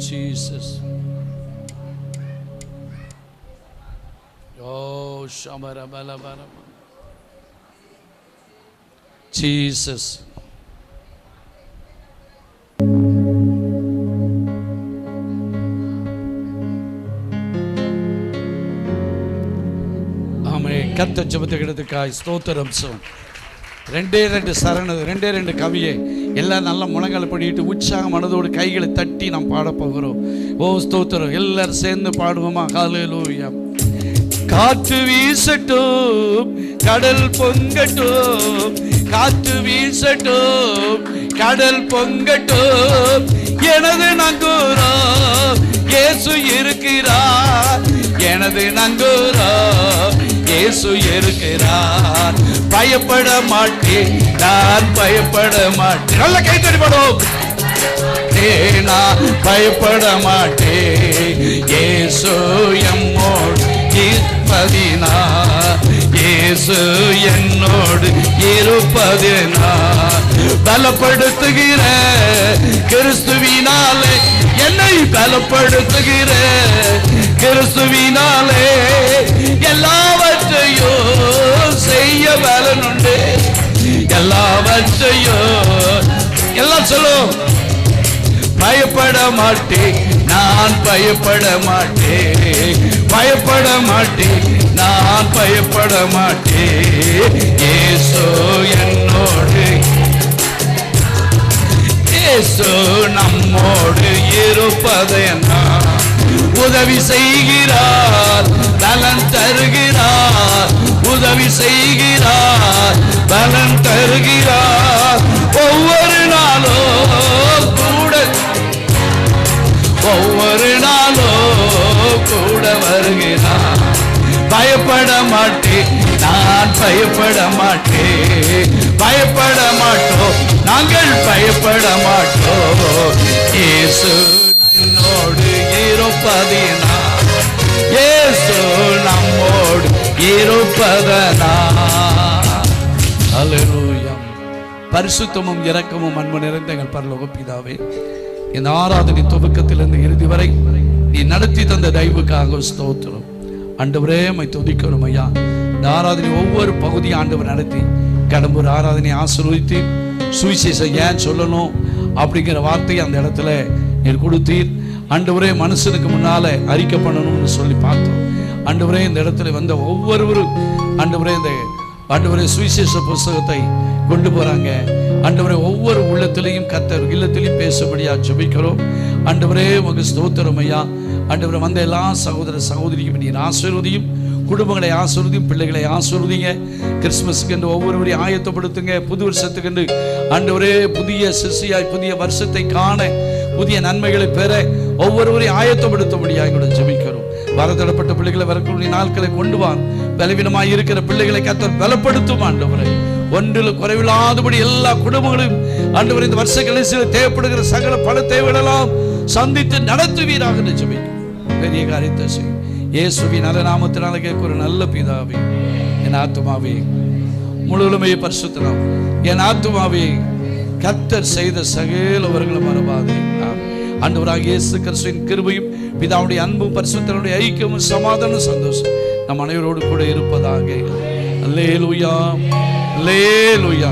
Jesus. Oh, Shamara Bala Bala. Jesus. ஆமென். கர்த்தர் ஜெபத்தை கேட்டதுக்காய் ஸ்தோத்திரம். ரெண்டு சரண ரெண்டு கவியை எல்லாம் நல்ல முழங்கால படிட்டு உற்சாக மனதோடு கைகளை தட்டி நாம் பாட போகிறோம். ஓ ஸ்தோத்திரம். எல்லாரும் சேர்ந்து பாடுவோமா? ஹல்லேலூயா. காற்று வீசட்டும், கடல் பொங்கட்டும், காற்று வீசட்டும், கடல் பொங்கட்டும், எனது நங்கூரம் இயேசு இருக்கிறார், எனது நங்கூரம் இயேசு இருக்கிறார். பயப்பட மாட்டேன், நான் பயப்பட மாட்டேன். நல்ல கைத்தடி பாடுவோம். நான் பயப்பட மாட்டேன், இயேசு எம்மோடு இருப்பதினார், இயேசு என்னோடு இருப்பதினார். பலப்படுத்துகிற கிறிஸ்துவினாலே, என்னை பலப்படுத்துகிற கிறிஸ்துவினாலே எல்லாவற்றையும் சொல்லும். பயப்பட மாட்டேன், நான் பயப்பட மாட்டேன், பயப்பட மாட்டேன், நான் பயப்பட மாட்டேன். இயேசு என்னோடு, இயேசு நம்மோடு இருப்பதை நான் உதவி செய்கிறார், பலன் தருகிறார், உதவி செய்கிறார், பலன் தருகிறார். ஒவ்வொரு நாளும் கூட, ஒவ்வொரு நாளும் கூட வருகிறார். பயப்பட மாட்டேன், நான் பயப்பட மாட்டேன், பயப்பட மாட்டோம், நாங்கள் பயப்பட மாட்டோம். இயேசு என்னோடு இருப்பதினா, இயேசு நம்மோடு இருப்பதனா. அல்லேலூயா. பரிசுத்தமும் இரக்கமும் அன்பு நிறைந்த எங்கள் பரலோக பிதாவே, இந்த ஆராதனை துவக்கத்திலிருந்து இறுதி வரை நீ நடத்தி தந்த தயவுக்காக ஸ்தோத்திரம். ஆண்டவரே உம்மை துதிக்கிறோம் ஐயா. இந்த ஆராதனை ஒவ்வொரு பகுதியும் ஆண்டவர் நடத்தி கடம்பூர் ஆராதனை ஆசீர்வதித்து சுவிசேஷம் ஏன் சொல்லணும் அப்படிங்கிற வார்த்தையை அந்த இடத்துல நீர் கொடுத்தீர். ஆண்டவரே மனுஷனுக்கு முன்னால அறிக்கை பண்ணணும்னு சொல்லி பார்த்தோம். ஆண்டவரே இந்த இடத்துல வந்த ஒவ்வொருவரும் ஆண்டவரே இந்த ஆண்டவரே சுவிசேஷ புஸ்தகத்தை கொண்டு போறாங்க. ஆண்டவரே ஒவ்வொரு உள்ளத்திலையும் கர்த்தர் இல்லத்திலையும் பேசும்படியா ஜெபிக்கிறோம். ஆண்டவரே உமக்கு ஸ்தோத்திரம் ஐயா. ஆண்டவரே வந்த எல்லா சகோதர சகோதரிக்கும் நீர் ஆசீர்வதியும், குடும்பங்களை ஆசீர்வதியும், பிள்ளைகளை ஆசீர்வதிங்க. கிறிஸ்துமஸ்க்கு என்று ஒவ்வொருவரையும் ஆயத்தப்படுத்துங்க. புது வருஷத்துக்கு என்று ஆண்டவரே புதிய சிசியாய் புதிய வருஷத்தை காண, புதிய நன்மைகளை பெற ஒவ்வொருவரையும் ஆயத்தப்படுத்தும்படியா எங்களோட ஜெபிக்கிறோம். வரதடப்பட்ட பிள்ளைகளை வரக்கூடிய நாட்களை கொண்டு வாங்க. பலவீனமாய் இருக்கிற பிள்ளைகளை கர்த்தர் பலப்படுத்தும். ஆண்டவரே ஒன்றில் குறைவில்லாதபடி எல்லா குடும்பங்களும் ஆண்டவரே இந்த வருஷ கடைசியில் தேவைப்படுகிற சகல பண தேவைகளெல்லாம் சந்தித்து நடத்துவீராக ஜெபிக்கிறோம். பெரிய காரியத்தை செய்யும் இயேசுவின் நல்ல நாமத்தினால கேட்கிற நல்ல பிதாவே. என் ஆத்துமாவே முழுவதுமே பரிசுத்தம், என் ஆத்துமாவே கர்த்தர் செய்த சகலவர்களும் மறவாதே. ஆண்டவராகிய இயேசு கிறிஸ்துவின் கிருபையும் பிதாவுடைய அன்பும் பரிசுத்தனுடைய ஐக்கியமும் சமாதானம் சந்தோஷம் நம் அனைவரோடு கூட இருப்பதாக. அல்லேலூயா, அல்லேலூயா.